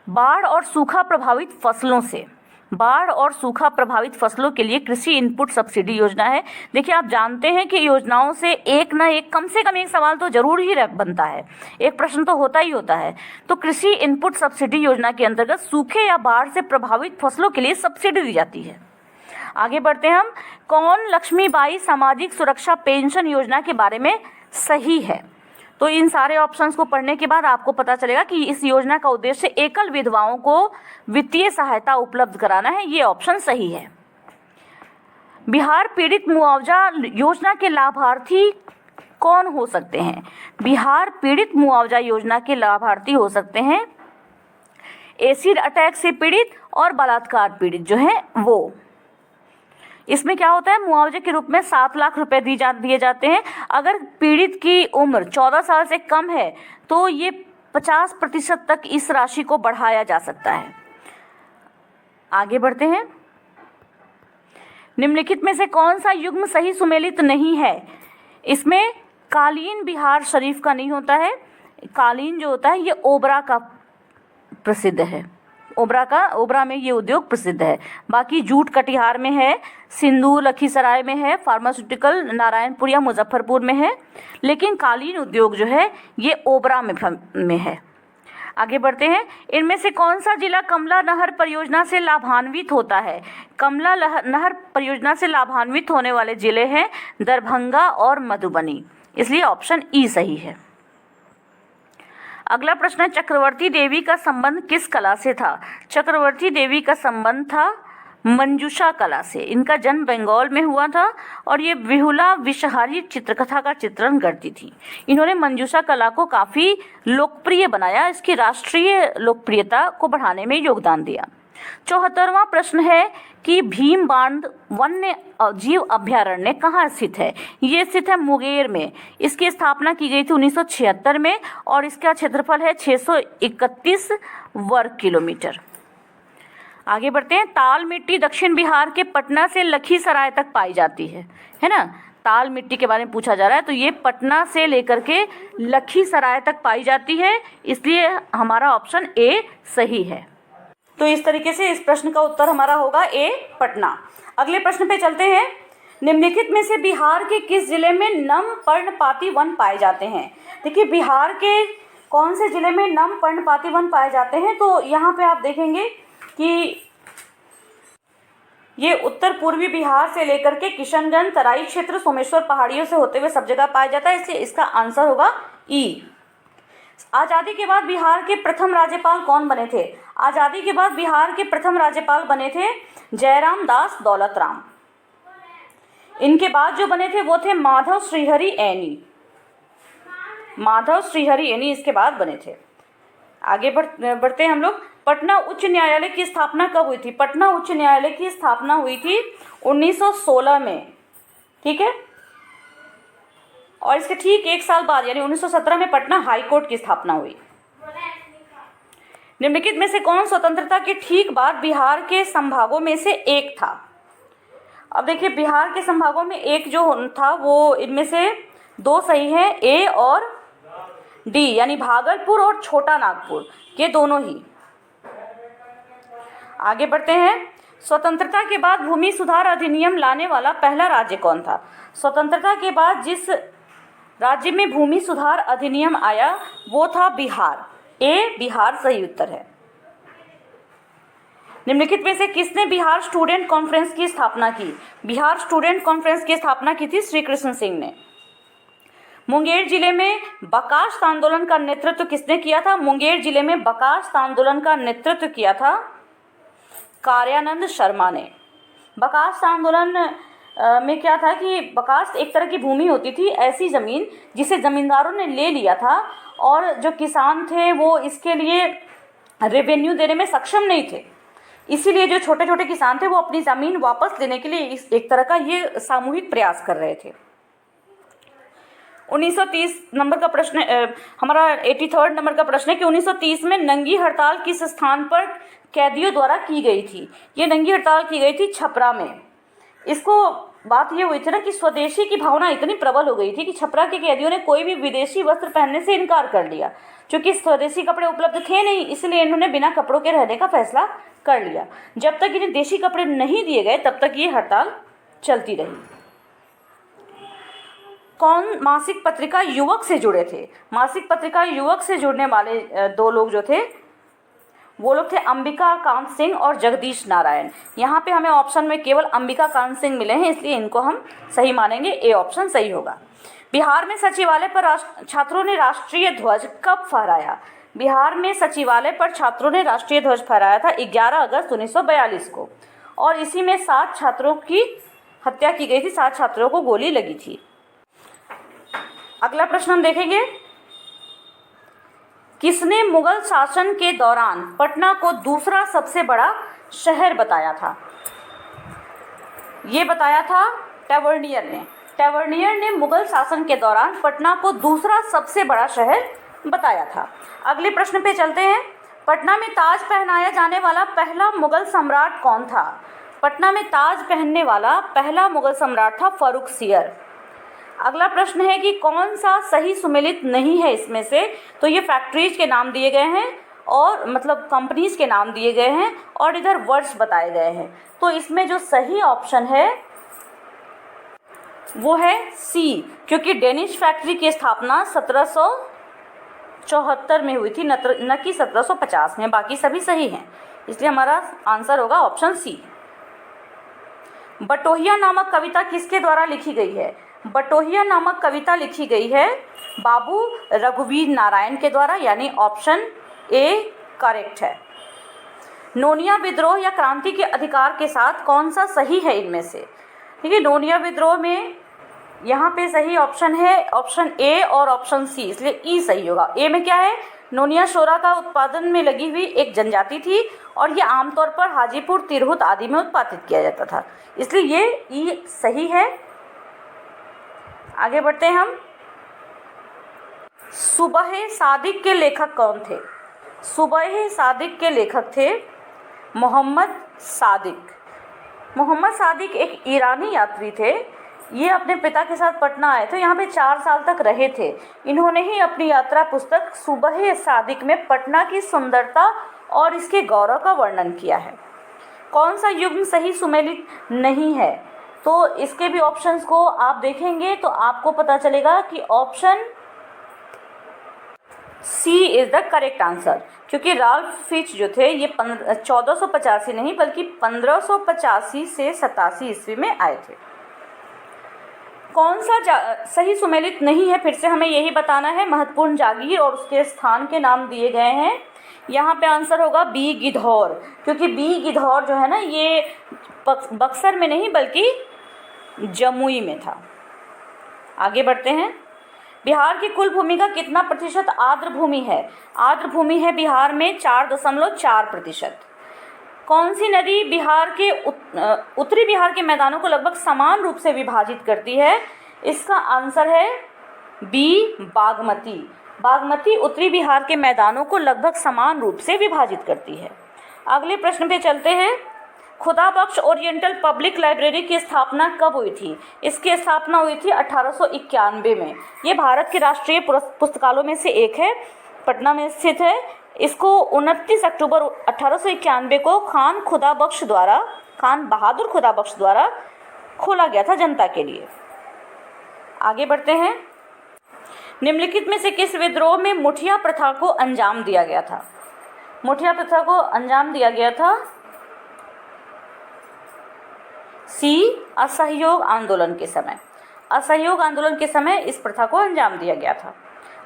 बाढ़ और सूखा प्रभावित फसलों से। बाढ़ और सूखा प्रभावित फसलों के लिए कृषि इनपुट सब्सिडी योजना है। देखिए, आप जानते हैं कि योजनाओं से एक ना एक, कम से कम एक सवाल तो जरूर ही बनता है, एक प्रश्न तो होता ही होता है। तो कृषि इनपुट सब्सिडी योजना के अंतर्गत सूखे या बाढ़ से प्रभावित फसलों के लिए सब्सिडी दी जाती है। आगे बढ़ते हैं हम, कौन लक्ष्मीबाई सामाजिक सुरक्षा पेंशन योजना के बारे में सही है? तो इन सारे ऑप्शंस को पढ़ने के बाद आपको पता चलेगा कि इस योजना का उद्देश्य एकल विधवाओं को वित्तीय सहायता उपलब्ध कराना है। ये ऑप्शन सही है। बिहार पीड़ित मुआवजा योजना के लाभार्थी कौन हो सकते हैं? बिहार पीड़ित मुआवजा योजना के लाभार्थी हो सकते हैं एसिड अटैक से पीड़ित और बलात्कार पीड़ित जो है वो। इसमें क्या होता है, मुआवजे के रूप में 7 लाख रुपए दिए जाते हैं। अगर पीड़ित की उम्र 14 साल से कम है तो ये 50% तक इस राशि को बढ़ाया जा सकता है। आगे बढ़ते हैं। निम्नलिखित में से कौन सा युग्म सही सुमेलित नहीं है? इसमें कालीन बिहार शरीफ का नहीं होता है। कालीन जो होता है ये ओबरा का प्रसिद्ध है। ओबरा में ये उद्योग प्रसिद्ध है। बाकी जूट कटिहार में है, सिंदूर लखीसराय में है, फार्मास्यूटिकल नारायणपुर या मुजफ्फरपुर में है, लेकिन कालीन उद्योग जो है ये ओबरा में है। आगे बढ़ते हैं। इनमें से कौन सा जिला कमला नहर परियोजना से लाभान्वित होता है? कमला नहर परियोजना से लाभान्वित होने वाले जिले हैं दरभंगा और मधुबनी, इसलिए ऑप्शन ई सही है। अगला प्रश्न है, चक्रवर्ती देवी का संबंध किस कला से था? चक्रवर्ती देवी का संबंध था मंजूषा कला से। इनका जन्म बंगाल में हुआ था और ये विहुला विषहारी चित्रकथा का चित्रण करती थी। इन्होंने मंजूषा कला को काफ़ी लोकप्रिय बनाया, इसकी राष्ट्रीय लोकप्रियता को बढ़ाने में योगदान दिया। 74वां प्रश्न है कि भीम बांध वन्य जीव अभ्यारण्य कहाँ स्थित है? ये स्थित है मुंगेर में। इसकी स्थापना की गई थी 1976 में और इसका क्षेत्रफल है 631 वर्ग किलोमीटर। आगे बढ़ते हैं। ताल मिट्टी दक्षिण बिहार के पटना से लखीसराय तक पाई जाती है ना। ताल मिट्टी के बारे में पूछा जा रहा है, तो ये पटना से लेकर के लखीसराय तक पाई जाती है, इसलिए हमारा ऑप्शन ए सही है। तो इस तरीके से इस प्रश्न का उत्तर हमारा होगा ए पटना। अगले प्रश्न पे चलते हैं। निम्नलिखित में से बिहार के किस जिले में नम पर्णपाती वन पाए जाते हैं? देखिए बिहार के कौन से जिले में नम पर्णपाती वन पाए जाते हैं, तो यहाँ पे आप देखेंगे कि ये उत्तर पूर्वी बिहार से लेकर के किशनगंज, तराई क्षेत्र, सोमेश्वर पहाड़ियों से होते हुए सब जगह पाया जाता है, इसलिए इसका आंसर होगा ई। आज़ादी के बाद बिहार के प्रथम राज्यपाल कौन बने थे? आज़ादी के बाद बिहार के प्रथम राज्यपाल बने थे जयराम दास दौलतराम। इनके बाद जो बने थे वो थे माधव श्रीहरि ऐनी। माधव श्रीहरि ऐनी इसके बाद बने थे। आगे बढ़ते हैं हम लोग। पटना उच्च न्यायालय की स्थापना कब हुई थी? पटना उच्च न्यायालय की स्थापना हुई थी 1916 में, ठीक है। और इसके ठीक 1 साल बाद यानी 1917 में पटना हाई कोर्ट की स्थापना हुई। निम्नलिखित में से कौन स्वतंत्रता के ठीक बाद बिहार के संभागों में से एक था? अब देखिए बिहार के संभागों में एक जो था वो इनमें से 2 सही है, ए और डी, यानी भागलपुर और छोटा नागपुर, ये दोनों ही। आगे बढ़ते हैं। स्वतंत्रता के बाद भूमि सुधार अधिनियम लाने वाला पहला राज्य कौन था? स्वतंत्रता के बाद जिस राज्य में भूमि सुधार अधिनियम आया वो था बिहार। ए बिहार सही उत्तर है। निम्नलिखित में से किसने बिहार स्टूडेंट कॉन्फ्रेंस की स्थापना की? बिहार स्टूडेंट कॉन्फ्रेंस की स्थापना की थी श्री कृष्ण सिंह ने। मुंगेर जिले में बकाश्त आंदोलन का नेतृत्व किसने किया था? मुंगेर जिले में बकाश्त आंदोलन का नेतृत्व किया था कार्यानंद शर्मा ने। बकाश्त आंदोलन में क्या था कि बकाश्त एक तरह की भूमि होती थी, ऐसी ज़मीन जिसे ज़मींदारों ने ले लिया था और जो किसान थे वो इसके लिए रेवेन्यू देने में सक्षम नहीं थे, इसीलिए जो छोटे छोटे किसान थे वो अपनी ज़मीन वापस लेने के लिए एक तरह का ये सामूहिक प्रयास कर रहे थे। 1930 नंबर का प्रश्न हमारा 83rd नंबर का प्रश्न है कि 1930 में नंगी हड़ताल किस स्थान पर कैदियों द्वारा की गई थी? ये नंगी हड़ताल की गई थी छपरा में। इसको बात ये हुई थी ना कि स्वदेशी की भावना इतनी प्रबल हो गई थी कि छपरा के कैदियों ने कोई भी विदेशी वस्त्र पहनने से इनकार कर लिया। क्योंकि स्वदेशी कपड़े उपलब्ध थे नहीं, इसलिए इन्होंने बिना कपड़ों के रहने का फैसला कर लिया। जब तक इन्हें देशी कपड़े नहीं दिए गए तब तक ये हड़ताल चलती रही। कौन मासिक पत्रिका युवक से जुड़े थे? मासिक पत्रिका युवक से जुड़ने वाले 2 लोग जो थे वो लोग थे अंबिका कांत सिंह और जगदीश नारायण। यहाँ पे हमें ऑप्शन में केवल अंबिका कांत सिंह मिले हैं, इसलिए इनको हम सही मानेंगे, ए ऑप्शन सही होगा। बिहार में सचिवालय पर छात्रों ने राष्ट्रीय ध्वज कब फहराया? बिहार में सचिवालय पर छात्रों ने राष्ट्रीय ध्वज फहराया था 11 अगस्त 1942 को, और इसी में 7 छात्रों की हत्या की गई थी, 7 छात्रों को गोली लगी थी। अगला प्रश्न हम देखेंगे, किसने मुगल शासन के दौरान पटना को दूसरा सबसे बड़ा शहर बताया था? ये बताया था टैवर्नियर ने। टैवर्नियर ने मुगल शासन के दौरान पटना को दूसरा सबसे बड़ा शहर बताया था। अगले प्रश्न पे चलते हैं, पटना में ताज पहनाया जाने वाला पहला मुगल सम्राट कौन था? पटना में ताज पहनने वाला पहला मुगल सम्राट था फर्रुखसियर। अगला प्रश्न है कि कौन सा सही सुमेलित नहीं है इसमें से? तो ये फैक्ट्रीज के नाम दिए गए हैं और मतलब कंपनीज के नाम दिए गए हैं और इधर वर्ड्स बताए गए हैं। तो इसमें जो सही ऑप्शन है वो है सी, क्योंकि डेनिश फैक्ट्री की स्थापना 1774 में हुई थी, न कि 1750 में। बाकी सभी सही हैं, इसलिए हमारा आंसर होगा ऑप्शन सी। बटोहिया नामक कविता किसके द्वारा लिखी गई है? बटोहिया नामक कविता लिखी गई है बाबू रघुवीर नारायण के द्वारा, यानी ऑप्शन ए करेक्ट है। नोनिया विद्रोह या क्रांति के अधिकार के साथ कौन सा सही है इनमें से? ठीक है, नोनिया विद्रोह में यहाँ पे सही ऑप्शन है ऑप्शन ए और ऑप्शन सी, इसलिए ई सही होगा। ए में क्या है? नोनिया शोरा का उत्पादन में लगी हुई एक जनजाति थी और ये आमतौर पर हाजीपुर, तिरहुत आदि में उत्पादित किया जाता था, इसलिए ये ई सही है। आगे बढ़ते हैं हम। सुबह सादिक के लेखक कौन थे? सुबह सादिक के लेखक थे मोहम्मद सादिक। मोहम्मद सादिक एक ईरानी यात्री थे। ये अपने पिता के साथ पटना आए थे, यहाँ पे 4 साल तक रहे थे। इन्होंने ही अपनी यात्रा पुस्तक सुबह सादिक में पटना की सुंदरता और इसके गौरव का वर्णन किया है। कौन सा युग्म सही सुमेलित नहीं है? तो इसके भी ऑप्शंस को आप देखेंगे तो आपको पता चलेगा कि option C is the correct answer, क्योंकि राल्फ फिच जो थे ये 1485 नहीं बल्कि 1585 से 87 ईस्वी में आए थे। कौन सा सही सुमेलित नहीं है, फिर से हमें यही बताना है। महत्वपूर्ण जागीर और उसके स्थान के नाम दिए गए हैं। यहाँ पे आंसर होगा बी गिद्धौर, क्योंकि बी गिद्धौर जो है ना ये बक्सर में नहीं बल्कि जमुई में था। आगे बढ़ते हैं। बिहार की कुल भूमि का कितना प्रतिशत आर्द्र भूमि है? आर्द्र भूमि है बिहार में 4.4%। कौन सी नदी बिहार के उत्तरी बिहार के मैदानों को लगभग समान रूप से विभाजित करती है? इसका आंसर है बी बागमती। बागमती उत्तरी बिहार के मैदानों को लगभग समान रूप से विभाजित करती है। अगले प्रश्न पे चलते हैं। खुदा बख्श ओरिएंटल पब्लिक लाइब्रेरी की स्थापना कब हुई थी? इसकी स्थापना हुई थी 1891 में। ये भारत के राष्ट्रीय पुस्तकालयों में से एक है, पटना में स्थित है। इसको 29 अक्टूबर 1891 को खान बहादुर खुदा बख्श द्वारा खोला गया था जनता के लिए। आगे बढ़ते हैं। निम्नलिखित में से किस विद्रोह में मुठिया प्रथा को अंजाम दिया गया था? मुठिया प्रथा को अंजाम दिया गया था सी असहयोग आंदोलन के समय। असहयोग आंदोलन के समय इस प्रथा को अंजाम दिया गया था।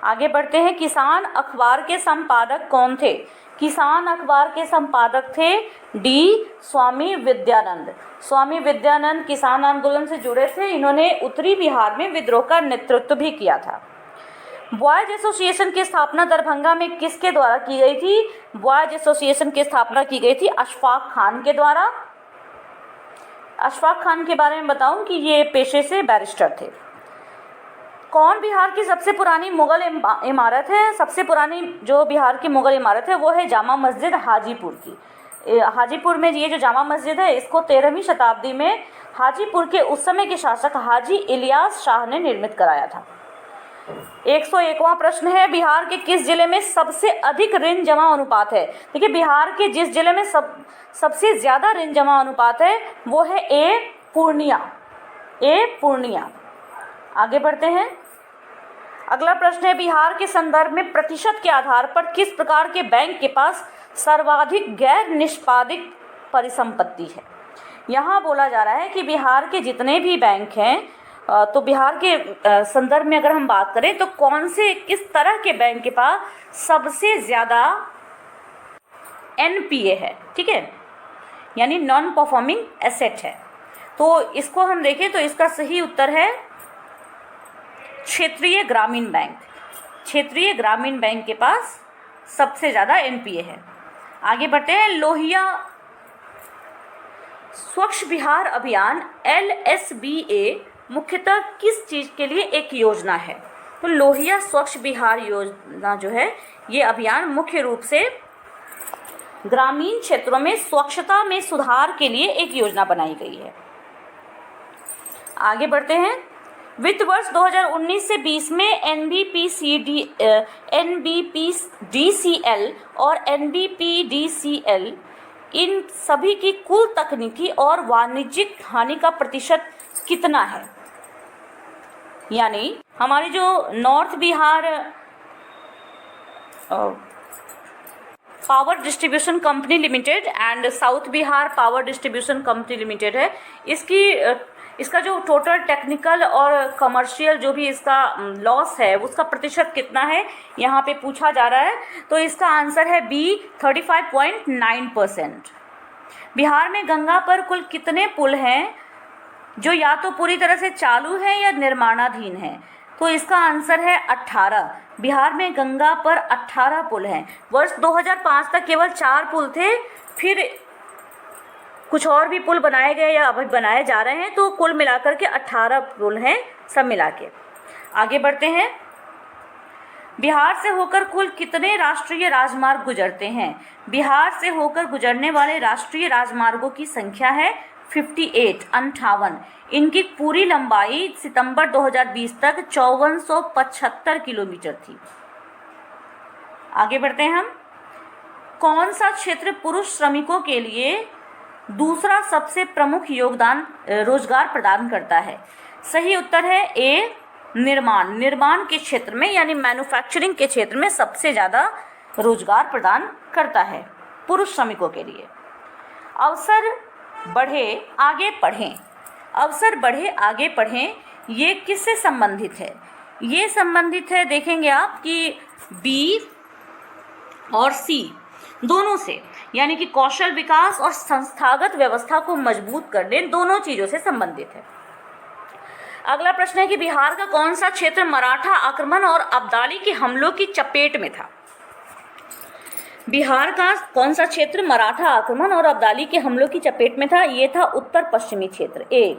आगे बढ़ते हैं। किसान अखबार के संपादक कौन थे? किसान अखबार के संपादक थे डी स्वामी विद्यानंद। स्वामी विद्यानंद किसान आंदोलन से जुड़े थे। इन्होंने उत्तरी बिहार में विद्रोह का नेतृत्व भी किया था। बॉयज एसोसिएशन की स्थापना दरभंगा में किसके द्वारा की गई थी? बॉयज एसोसिएशन की स्थापना की गई थी अशफाक खान के द्वारा। अशफाक खान के बारे में बताऊं कि ये पेशे से बैरिस्टर थे। कौन बिहार की सबसे पुरानी मुगल इमारत है? सबसे पुरानी जो बिहार की मुगल इमारत है वो है जामा मस्जिद हाजीपुर की। हाजीपुर में ये जो जामा मस्जिद है इसको 13वीं शताब्दी में हाजीपुर के उस समय के शासक हाजी इलियास शाह ने निर्मित कराया था। 101वां प्रश्न है। बिहार के किस जिले में सबसे अधिक ऋण जमा अनुपात है? देखिए, बिहार के जिस जिले में सबसे ज़्यादा ऋण जमा अनुपात है वो है ए पूर्णिया। आगे बढ़ते हैं। अगला प्रश्न है। बिहार के संदर्भ में प्रतिशत के आधार पर किस प्रकार के बैंक के पास सर्वाधिक गैर निष्पादित परिसंपत्ति है? यहाँ बोला जा रहा है कि बिहार के जितने भी बैंक हैं तो बिहार के संदर्भ में अगर हम बात करें तो कौन से किस तरह के बैंक के पास सबसे ज़्यादा एनपीए है, ठीक है, यानी नॉन परफॉर्मिंग एसेट है। तो इसको हम देखें तो इसका सही उत्तर है क्षेत्रीय ग्रामीण बैंक। क्षेत्रीय ग्रामीण बैंक के पास सबसे ज़्यादा एनपीए है। आगे बढ़ते हैं। लोहिया स्वच्छ बिहार अभियान LSBA मुख्यतः किस चीज़ के लिए एक योजना है? तो लोहिया स्वच्छ बिहार योजना जो है ये अभियान मुख्य रूप से ग्रामीण क्षेत्रों में स्वच्छता में सुधार के लिए एक योजना बनाई गई है। आगे बढ़ते हैं। वित्त वर्ष 2019 से 20 में NBPDCL और NBPDCL इन सभी की कुल तकनीकी और वाणिज्यिक हानि का प्रतिशत कितना है? यानी हमारी जो north Bihar power distribution company limited and south Bihar power distribution company limited है, इसका जो टोटल टेक्निकल और कमर्शियल जो भी इसका लॉस है उसका प्रतिशत कितना है यहाँ पे पूछा जा रहा है। तो इसका आंसर है B 35.9%। बिहार में गंगा पर कुल कितने पुल हैं जो या तो पूरी तरह से चालू है या निर्माणाधीन है? तो इसका आंसर है 18। बिहार में गंगा पर 18 पुल हैं। वर्ष 2005 तक केवल 4 पुल थे, फिर कुछ और भी पुल बनाए गए या अभी बनाए जा रहे हैं, तो कुल मिलाकर के 18 पुल हैं सब मिला के। आगे बढ़ते हैं। बिहार से होकर कुल कितने राष्ट्रीय राजमार्ग गुजरते हैं? बिहार से होकर गुजरने वाले राष्ट्रीय राजमार्गों की संख्या है 58। इनकी पूरी लंबाई सितंबर 2020 तक 5475 किलोमीटर थी। आगे बढ़ते हैं हम। कौन सा क्षेत्र पुरुष श्रमिकों के लिए दूसरा सबसे प्रमुख रोजगार प्रदान करता है? सही उत्तर है A निर्माण के क्षेत्र में, यानी मैन्युफैक्चरिंग के क्षेत्र में सबसे ज़्यादा रोजगार प्रदान करता है पुरुष श्रमिकों के लिए। अवसर बढ़े आगे पढ़ें। अवसर बढ़े आगे पढ़ें ये किससे संबंधित है? ये संबंधित है, देखेंगे आप, कि B और C दोनों से, यानी कि कौशल विकास और संस्थागत व्यवस्था को मजबूत करने, दोनों चीज़ों से संबंधित है। अगला प्रश्न है कि बिहार का कौन सा क्षेत्र मराठा आक्रमण और अब्दाली के हमलों की चपेट में था? बिहार का कौन सा क्षेत्र मराठा आक्रमण और अब्दाली के हमलों की चपेट में था? ये था उत्तर पश्चिमी क्षेत्र A।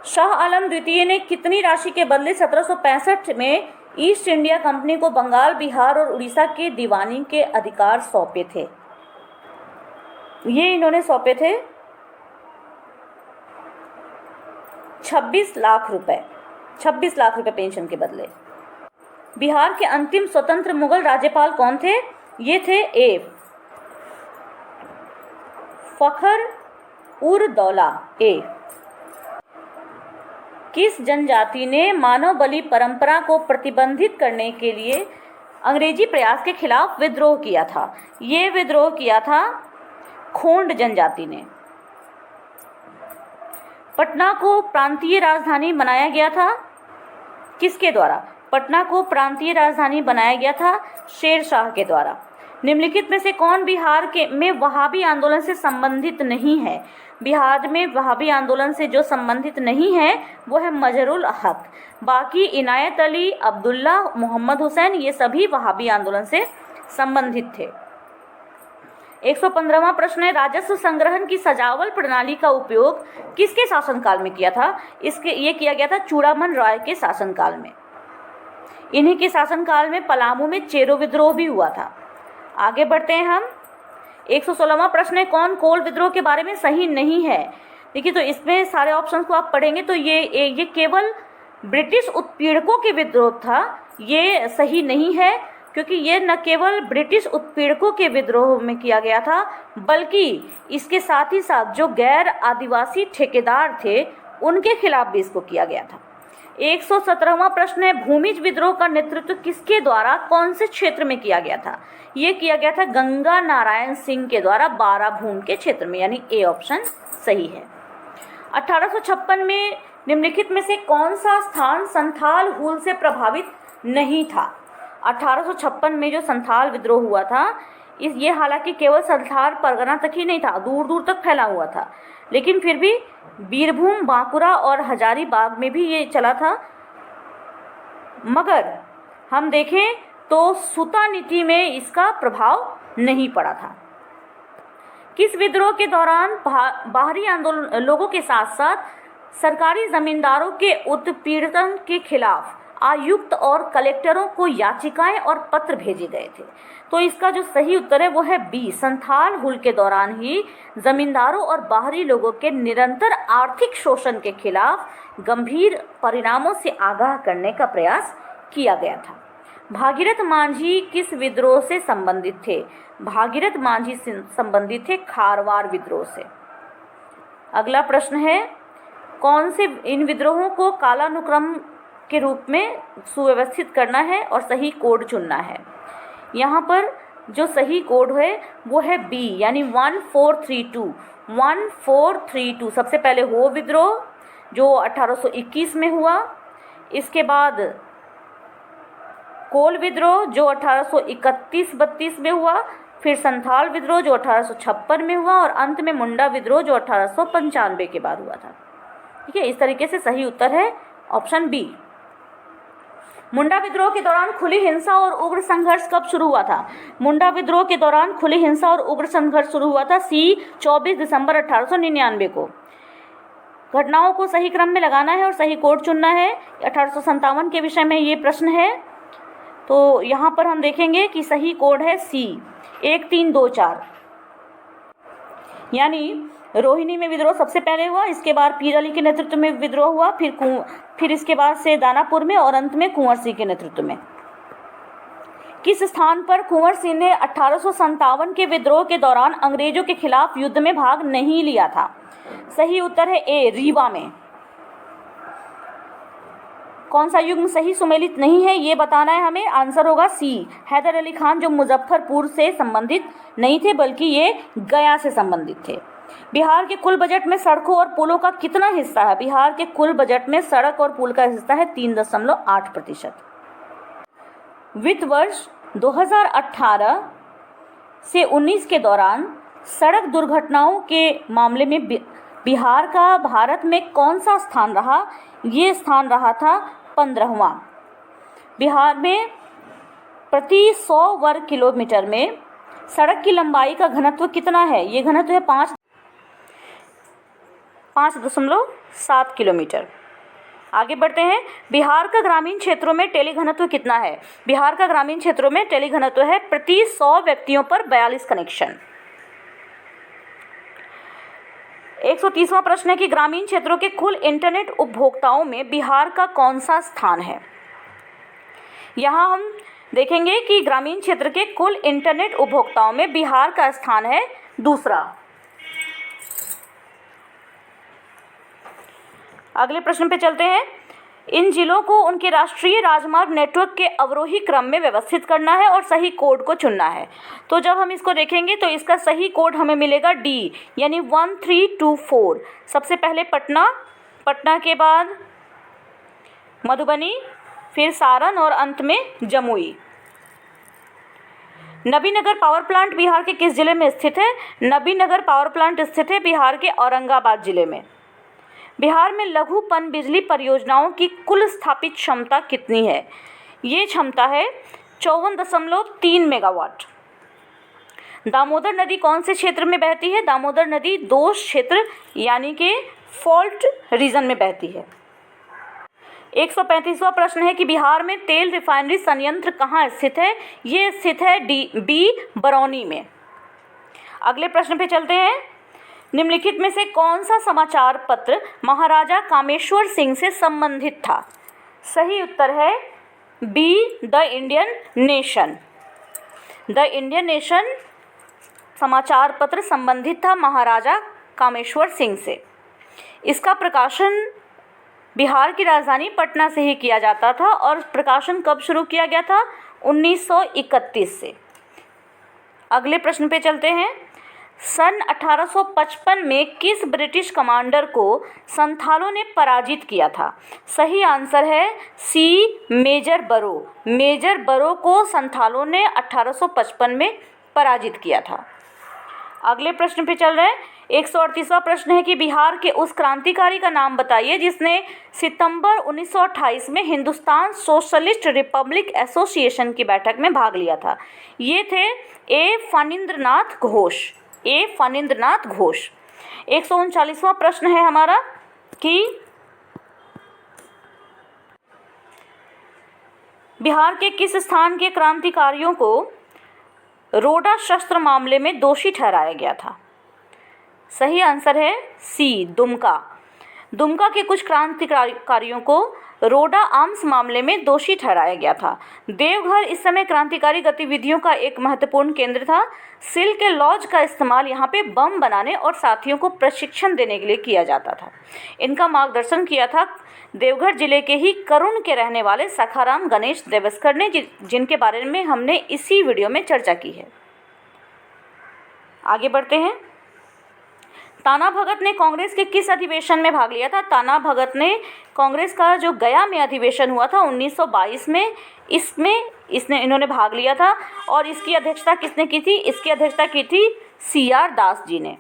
शाह आलम द्वितीय ने कितनी राशि के बदले 1765 में ईस्ट इंडिया कंपनी को बंगाल, बिहार और उड़ीसा के दीवानी के अधिकार सौंपे थे? ये इन्होंने सौंपे थे 26 लाख रुपए। 26 लाख रुपए पेंशन के बदले। बिहार के अंतिम स्वतंत्र मुगल राज्यपाल कौन थे? ये थे A फखर उर दौला A। किस जनजाति ने मानव बलि परंपरा को प्रतिबंधित करने के लिए अंग्रेजी प्रयास के खिलाफ विद्रोह किया था? ये विद्रोह किया था खोंड जनजाति ने। पटना को प्रांतीय राजधानी बनाया गया था किसके द्वारा? पटना को प्रांतीय राजधानी बनाया गया था शेर शाह के द्वारा। निम्नलिखित में से कौन बिहार में वहाबी आंदोलन से संबंधित नहीं है? बिहार में वहाबी आंदोलन से जो संबंधित नहीं है वो है मजहरुल हक। बाकी इनायत अली, अब्दुल्ला, मोहम्मद हुसैन, ये सभी वहाबी आंदोलन से संबंधित थे। 115वां प्रश्न है, राजस्व संग्रहण की सजावल प्रणाली का उपयोग किसके शासनकाल में किया था? ये किया गया था चूड़ामन राय के शासनकाल में। इन्हीं के शासनकाल में पलामू में चेरो विद्रोह भी हुआ था। आगे बढ़ते हैं हम। 116वां प्रश्न है, कौन कोल विद्रोह के बारे में सही नहीं है? देखिए, तो इसमें सारे ऑप्शंस को आप पढ़ेंगे तो ये केवल ब्रिटिश उत्पीड़कों के विद्रोह था। ये सही नहीं है, क्योंकि ये न केवल ब्रिटिश उत्पीड़कों के विद्रोह में किया गया था, बल्कि इसके साथ ही साथ जो गैर आदिवासी ठेकेदार थे उनके खिलाफ भी इसको किया गया था। 117वां प्रश्न है, भूमिज विद्रोह का नेतृत्व किसके द्वारा कौन से क्षेत्र में किया गया था? ये किया गया था गंगा नारायण सिंह के द्वारा बाराभूम के क्षेत्र में, यानी A ऑप्शन सही है। 1856 में निम्नलिखित में से कौन सा स्थान संथाल हुल से प्रभावित नहीं था? 1856 में जो संथाल विद्रोह हुआ था, ये हालांकि केवल संथाल परगना तक ही नहीं था, दूर दूर तक फैला हुआ था, लेकिन फिर भी बीरभूम, बांकुरा और हजारीबाग में भी ये चला था। मगर हम देखें तो सुता नीति में इसका प्रभाव नहीं पड़ा था। किस विद्रोह के दौरान बाहरी आंदोलन लोगों के साथ साथ सरकारी जमींदारों के उत्पीड़न के खिलाफ आयुक्त और कलेक्टरों को याचिकाएं और पत्र भेजे गए थे? तो इसका जो सही उत्तर है वो है बी, संथाल हुल के दौरान ही जमींदारों और बाहरी लोगों के निरंतर आर्थिक शोषण के खिलाफ गंभीर परिणामों से आगाह करने का प्रयास किया गया था। भागीरथ मांझी किस विद्रोह से संबंधित थे? भागीरथ मांझी संबंधित थे खारवार विद्रोह से। अगला प्रश्न है, कौन से इन विद्रोहों को कालानुक्रम के रूप में सुव्यवस्थित करना है और सही कोड चुनना है? यहाँ पर जो सही कोड है वो है बी, यानी 1432। 1432 सबसे पहले हो विद्रोह जो 1821 में हुआ, इसके बाद कोल विद्रोह जो 1831-32 में हुआ, फिर संथाल विद्रोह जो 1856 में हुआ और अंत में मुंडा विद्रोह जो 1895 के बाद हुआ था। ठीक है, इस तरीके से सही उत्तर है ऑप्शन बी। मुंडा विद्रोह के दौरान खुली हिंसा और उग्र संघर्ष कब शुरू हुआ था? मुंडा विद्रोह के दौरान खुली हिंसा और उग्र संघर्ष शुरू हुआ था सी 24 दिसंबर 1899 को। घटनाओं को सही क्रम में लगाना है और सही कोड चुनना है। 1857 के विषय में ये प्रश्न है, तो यहाँ पर हम देखेंगे कि सही कोड है सी 1324, यानी रोहिणी में विद्रोह सबसे पहले हुआ, इसके बाद पीर अली के नेतृत्व में विद्रोह हुआ, फिर इसके बाद से दानापुर में और अंत में कुंवर सिंह के नेतृत्व में। किस स्थान पर कुंवर सिंह ने 1857 के विद्रोह के दौरान अंग्रेजों के खिलाफ युद्ध में भाग नहीं लिया था? सही उत्तर है ए, रीवा में। कौन सा युग्म सही सुमेलित नहीं है ये बताना है हमें। आंसर होगा सी, हैदर अली खान, जो मुजफ्फरपुर से संबंधित नहीं थे बल्कि ये गया से संबंधित थे। बिहार के कुल बजट में सड़कों और पुलों का कितना हिस्सा है? बिहार के कुल बजट में सड़क और पुल का हिस्सा है 3.8%। वित्त वर्ष 2018 से 19 के दौरान सड़क दुर्घटनाओं के मामले में बिहार का भारत में कौन सा स्थान रहा? ये स्थान रहा था 15वां। बिहार में प्रति 100 वर्ग किलोमीटर में सड़क की लंबाई का घनत्व कितना है? ये घनत्व है 5.7 किलोमीटर। आगे बढ़ते हैं। बिहार का ग्रामीण क्षेत्रों में टेली घनत्व कितना है? बिहार का ग्रामीण क्षेत्रों में टेली घनत्व है प्रति 100 व्यक्तियों पर 42 कनेक्शन। 130वां प्रश्न है कि ग्रामीण क्षेत्रों के कुल इंटरनेट उपभोक्ताओं में बिहार का कौन सा स्थान है? यहाँ हम देखेंगे कि ग्रामीण क्षेत्र के कुल इंटरनेट उपभोक्ताओं में बिहार का स्थान है दूसरा। अगले प्रश्न पे चलते हैं। इन जिलों को उनके राष्ट्रीय राजमार्ग नेटवर्क के अवरोही क्रम में व्यवस्थित करना है और सही कोड को चुनना है। तो जब हम इसको देखेंगे तो इसका सही कोड हमें मिलेगा डी, यानी 1324। सबसे पहले पटना, पटना के बाद मधुबनी, फिर सारण और अंत में जमुई। नबीनगर पावर प्लांट बिहार के किस जिले में स्थित है? नबीनगर पावर प्लांट स्थित है बिहार के औरंगाबाद जिले में। बिहार में लघु पन बिजली परियोजनाओं की कुल स्थापित क्षमता कितनी है? ये क्षमता है 54.3 मेगावाट। दामोदर नदी कौन से क्षेत्र में बहती है? दामोदर नदी दोष क्षेत्र यानी कि फॉल्ट रीजन में बहती है। 135वां प्रश्न है कि बिहार में तेल रिफाइनरी संयंत्र कहाँ स्थित है? ये स्थित है बी, बरौनी में। अगले प्रश्न पे चलते हैं। निम्नलिखित में से कौन सा समाचार पत्र महाराजा कामेश्वर सिंह से संबंधित था? सही उत्तर है B, the Indian nation. The Indian nation समाचार पत्र संबंधित था महाराजा कामेश्वर सिंह से। इसका प्रकाशन बिहार की राजधानी पटना से ही किया जाता था और प्रकाशन कब शुरू किया गया था? 1931 से। अगले प्रश्न पे चलते हैं। सन 1855 में किस ब्रिटिश कमांडर को संथालों ने पराजित किया था? सही आंसर है सी, मेजर बरो। मेजर बरो को संथालों ने 1855 में पराजित किया था। अगले प्रश्न पे चल रहे हैं। 138वां प्रश्न है कि बिहार के उस क्रांतिकारी का नाम बताइए जिसने सितंबर 1928 में हिंदुस्तान सोशलिस्ट रिपब्लिक एसोसिएशन की बैठक में भाग लिया था। ये थे ए फणींद्रनाथ घोष। ए फणींद्रनाथ घोष। 139वां प्रश्न है हमारा कि बिहार के किस स्थान के क्रांतिकारियों को रोडा शस्त्र मामले में दोषी ठहराया गया था? सही आंसर है सी, दुमका। दुमका के कुछ क्रांतिकारियों को रोडा आर्म्स मामले में दोषी ठहराया गया था। देवघर इस समय क्रांतिकारी गतिविधियों का एक महत्वपूर्ण केंद्र था। सिल्क लॉज का इस्तेमाल यहाँ पे बम बनाने और साथियों को प्रशिक्षण देने के लिए किया जाता था। इनका मार्गदर्शन किया था देवघर जिले के ही करुण के रहने वाले सखाराम गणेश देवस्कर ने, जिनके बारे में हमने इसी वीडियो में चर्चा की है। आगे बढ़ते हैं। ताना भगत ने कांग्रेस के किस अधिवेशन में भाग लिया था? ताना भगत ने कांग्रेस का जो गया में अधिवेशन हुआ था 1922 में, इन्होंने भाग लिया था। और इसकी अध्यक्षता किसने की थी? इसकी अध्यक्षता की थी CR दास जी ने।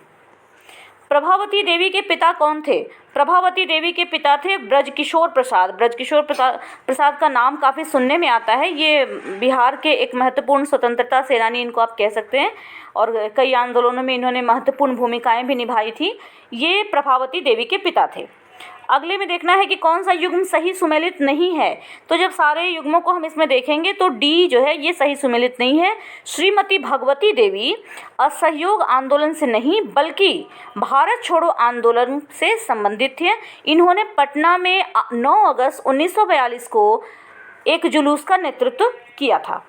प्रभावती देवी के पिता कौन थे? प्रभावती देवी के पिता थे ब्रजकिशोर प्रसाद। ब्रजकिशोर प्रसाद का नाम काफ़ी सुनने में आता है। ये बिहार के एक महत्वपूर्ण स्वतंत्रता सेनानी इनको आप कह सकते हैं, और कई आंदोलनों में इन्होंने महत्वपूर्ण भूमिकाएं भी निभाई थी। ये प्रभावती देवी के पिता थे। अगले में देखना है कि कौन सा युग्म सही सुमेलित नहीं है। तो जब सारे युग्मों को हम इसमें देखेंगे तो डी जो है ये सही सुमेलित नहीं है। श्रीमती भगवती देवी असहयोग आंदोलन से नहीं बल्कि भारत छोड़ो आंदोलन से संबंधित थे। इन्होंने पटना में 9 अगस्त 1942 को एक जुलूस का नेतृत्व किया था।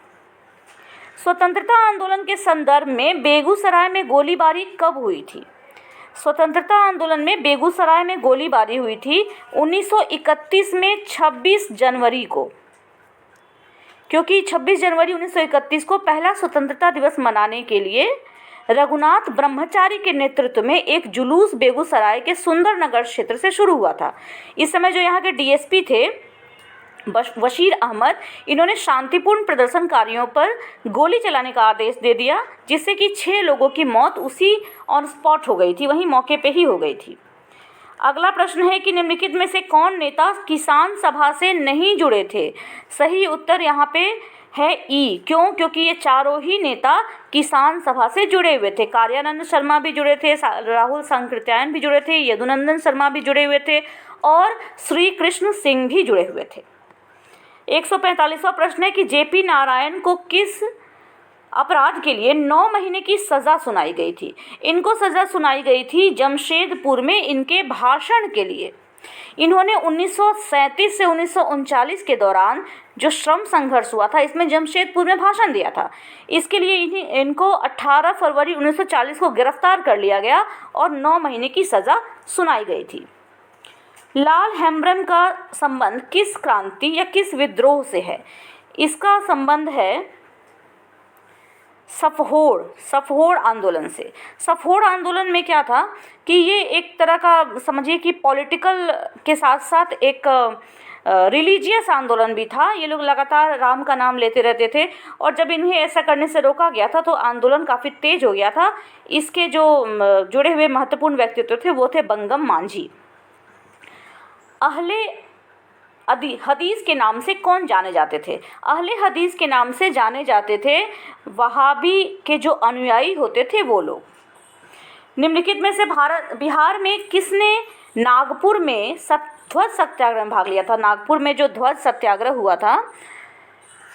स्वतंत्रता आंदोलन के संदर्भ में बेगूसराय में गोलीबारी कब हुई थी? स्वतंत्रता आंदोलन में बेगूसराय में गोलीबारी हुई थी 1931 में 26 जनवरी को, क्योंकि 26 जनवरी 1931 को पहला स्वतंत्रता दिवस मनाने के लिए रघुनाथ ब्रह्मचारी के नेतृत्व में एक जुलूस बेगूसराय के सुंदरनगर क्षेत्र से शुरू हुआ था। इस समय जो यहाँ के DSP थे बशीर अहमद, इन्होंने शांतिपूर्ण प्रदर्शनकारियों पर गोली चलाने का आदेश दे दिया, जिससे कि 6 लोगों की मौत उसी ऑन स्पॉट हो गई थी, वहीं मौके पे ही हो गई थी। अगला प्रश्न है कि निम्नलिखित में से कौन नेता किसान सभा से नहीं जुड़े थे? सही उत्तर यहाँ पे है ई। क्यों? क्योंकि ये चारों ही नेता किसान सभा से जुड़े हुए थे। कार्यानंद शर्मा भी जुड़े थे, राहुल सांकृत्यायन भी जुड़े थे, यदुनंदन शर्मा भी जुड़े हुए थे और श्री कृष्ण सिंह भी जुड़े हुए थे। 145वां प्रश्न है कि JP नारायण को किस अपराध के लिए 9 महीने की सज़ा सुनाई गई थी? इनको सज़ा सुनाई गई थी जमशेदपुर में इनके भाषण के लिए। इन्होंने 1937 से 1939 के दौरान जो श्रम संघर्ष हुआ था, इसमें जमशेदपुर में भाषण दिया था। इसके लिए इनको 18 फरवरी 1940 को गिरफ्तार कर लिया गया और 9 महीने की सज़ा सुनाई गई थी। लाल हेम्ब्रम का संबंध किस क्रांति या किस विद्रोह से है? इसका संबंध है सफहोड़ आंदोलन से। सफहोड़ आंदोलन में क्या था कि ये एक तरह का समझिए कि पॉलिटिकल के साथ साथ एक रिलीजियस आंदोलन भी था। ये लोग लगातार राम का नाम लेते रहते थे और जब इन्हें ऐसा करने से रोका गया था तो आंदोलन काफ़ी तेज हो गया था। इसके जो जुड़े हुए महत्वपूर्ण व्यक्तित्व थे वो थे बंगम मांझी। अहले हदीस के नाम से कौन जाने जाते थे? अहले हदीस के नाम से जाने जाते थे वहाबी के जो अनुयायी होते थे वो लोग। निम्नलिखित में से बिहार में किसने नागपुर में ध्वज सत्याग्रह में भाग लिया था? नागपुर में जो ध्वज सत्याग्रह हुआ था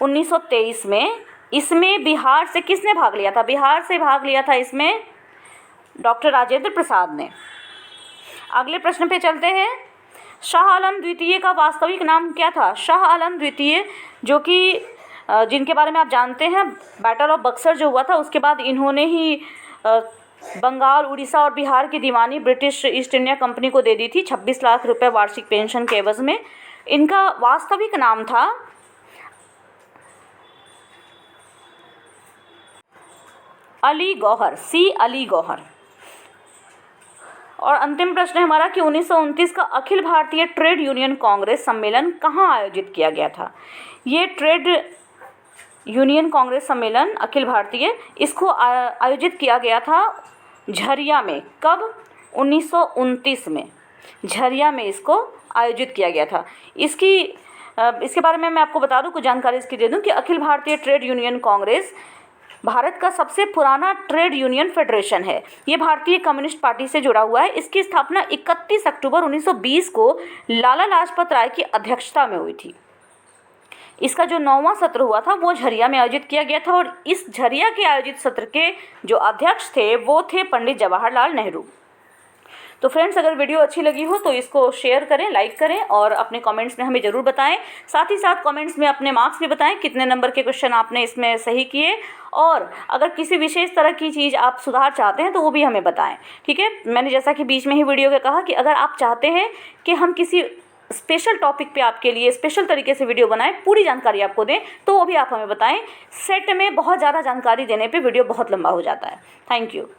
1923 में, इसमें बिहार से किसने भाग लिया था? बिहार से भाग लिया था इसमें डॉक्टर राजेंद्र प्रसाद ने। अगले प्रश्न पे चलते हैं। शाह आलम द्वितीय का वास्तविक नाम क्या था? शाह आलम द्वितीय जो कि जिनके बारे में आप जानते हैं, बैटल ऑफ बक्सर जो हुआ था उसके बाद इन्होंने ही बंगाल, उड़ीसा और बिहार की दीवानी ब्रिटिश ईस्ट इंडिया कंपनी को दे दी थी 26 लाख रुपए वार्षिक पेंशन के एवज में। इनका वास्तविक नाम था अली गौहर, सी अली गौहर। और अंतिम प्रश्न है हमारा कि 1929 का अखिल भारतीय ट्रेड यूनियन कांग्रेस सम्मेलन कहाँ आयोजित किया गया था। ये ट्रेड यूनियन कांग्रेस सम्मेलन अखिल भारतीय, इसको आयोजित किया गया था झरिया में। कब? 1929 में झरिया में इसको आयोजित किया गया था। इसके बारे में मैं आपको बता दूं, कुछ जानकारी इसकी दे दूं कि अखिल भारतीय ट्रेड यूनियन कांग्रेस भारत का सबसे पुराना ट्रेड यूनियन फेडरेशन है। ये भारतीय कम्युनिस्ट पार्टी से जुड़ा हुआ है। इसकी स्थापना 31 अक्टूबर 1920 को लाला लाजपत राय की अध्यक्षता में हुई थी। इसका जो 9वां सत्र हुआ था वो झरिया में आयोजित किया गया था और इस झरिया के आयोजित सत्र के जो अध्यक्ष थे वो थे पंडित जवाहरलाल नेहरू। तो फ्रेंड्स, अगर वीडियो अच्छी लगी हो तो इसको शेयर करें, लाइक करें और अपने कमेंट्स में हमें ज़रूर बताएं। साथ ही साथ कमेंट्स में अपने मार्क्स भी बताएं, कितने नंबर के क्वेश्चन आपने इसमें सही किए, और अगर किसी विशेष तरह की चीज़ आप सुधार चाहते हैं तो वो भी हमें बताएं। ठीक है, मैंने जैसा कि बीच में ही वीडियो के कहा कि अगर आप चाहते हैं कि हम किसी स्पेशल टॉपिक पे आपके लिए स्पेशल तरीके से वीडियो बनाएं, पूरी जानकारी आपको दें, तो वो भी आप हमें बताएं। सेट में बहुत ज़्यादा जानकारी देने पे वीडियो बहुत लंबा हो जाता है। Thank you.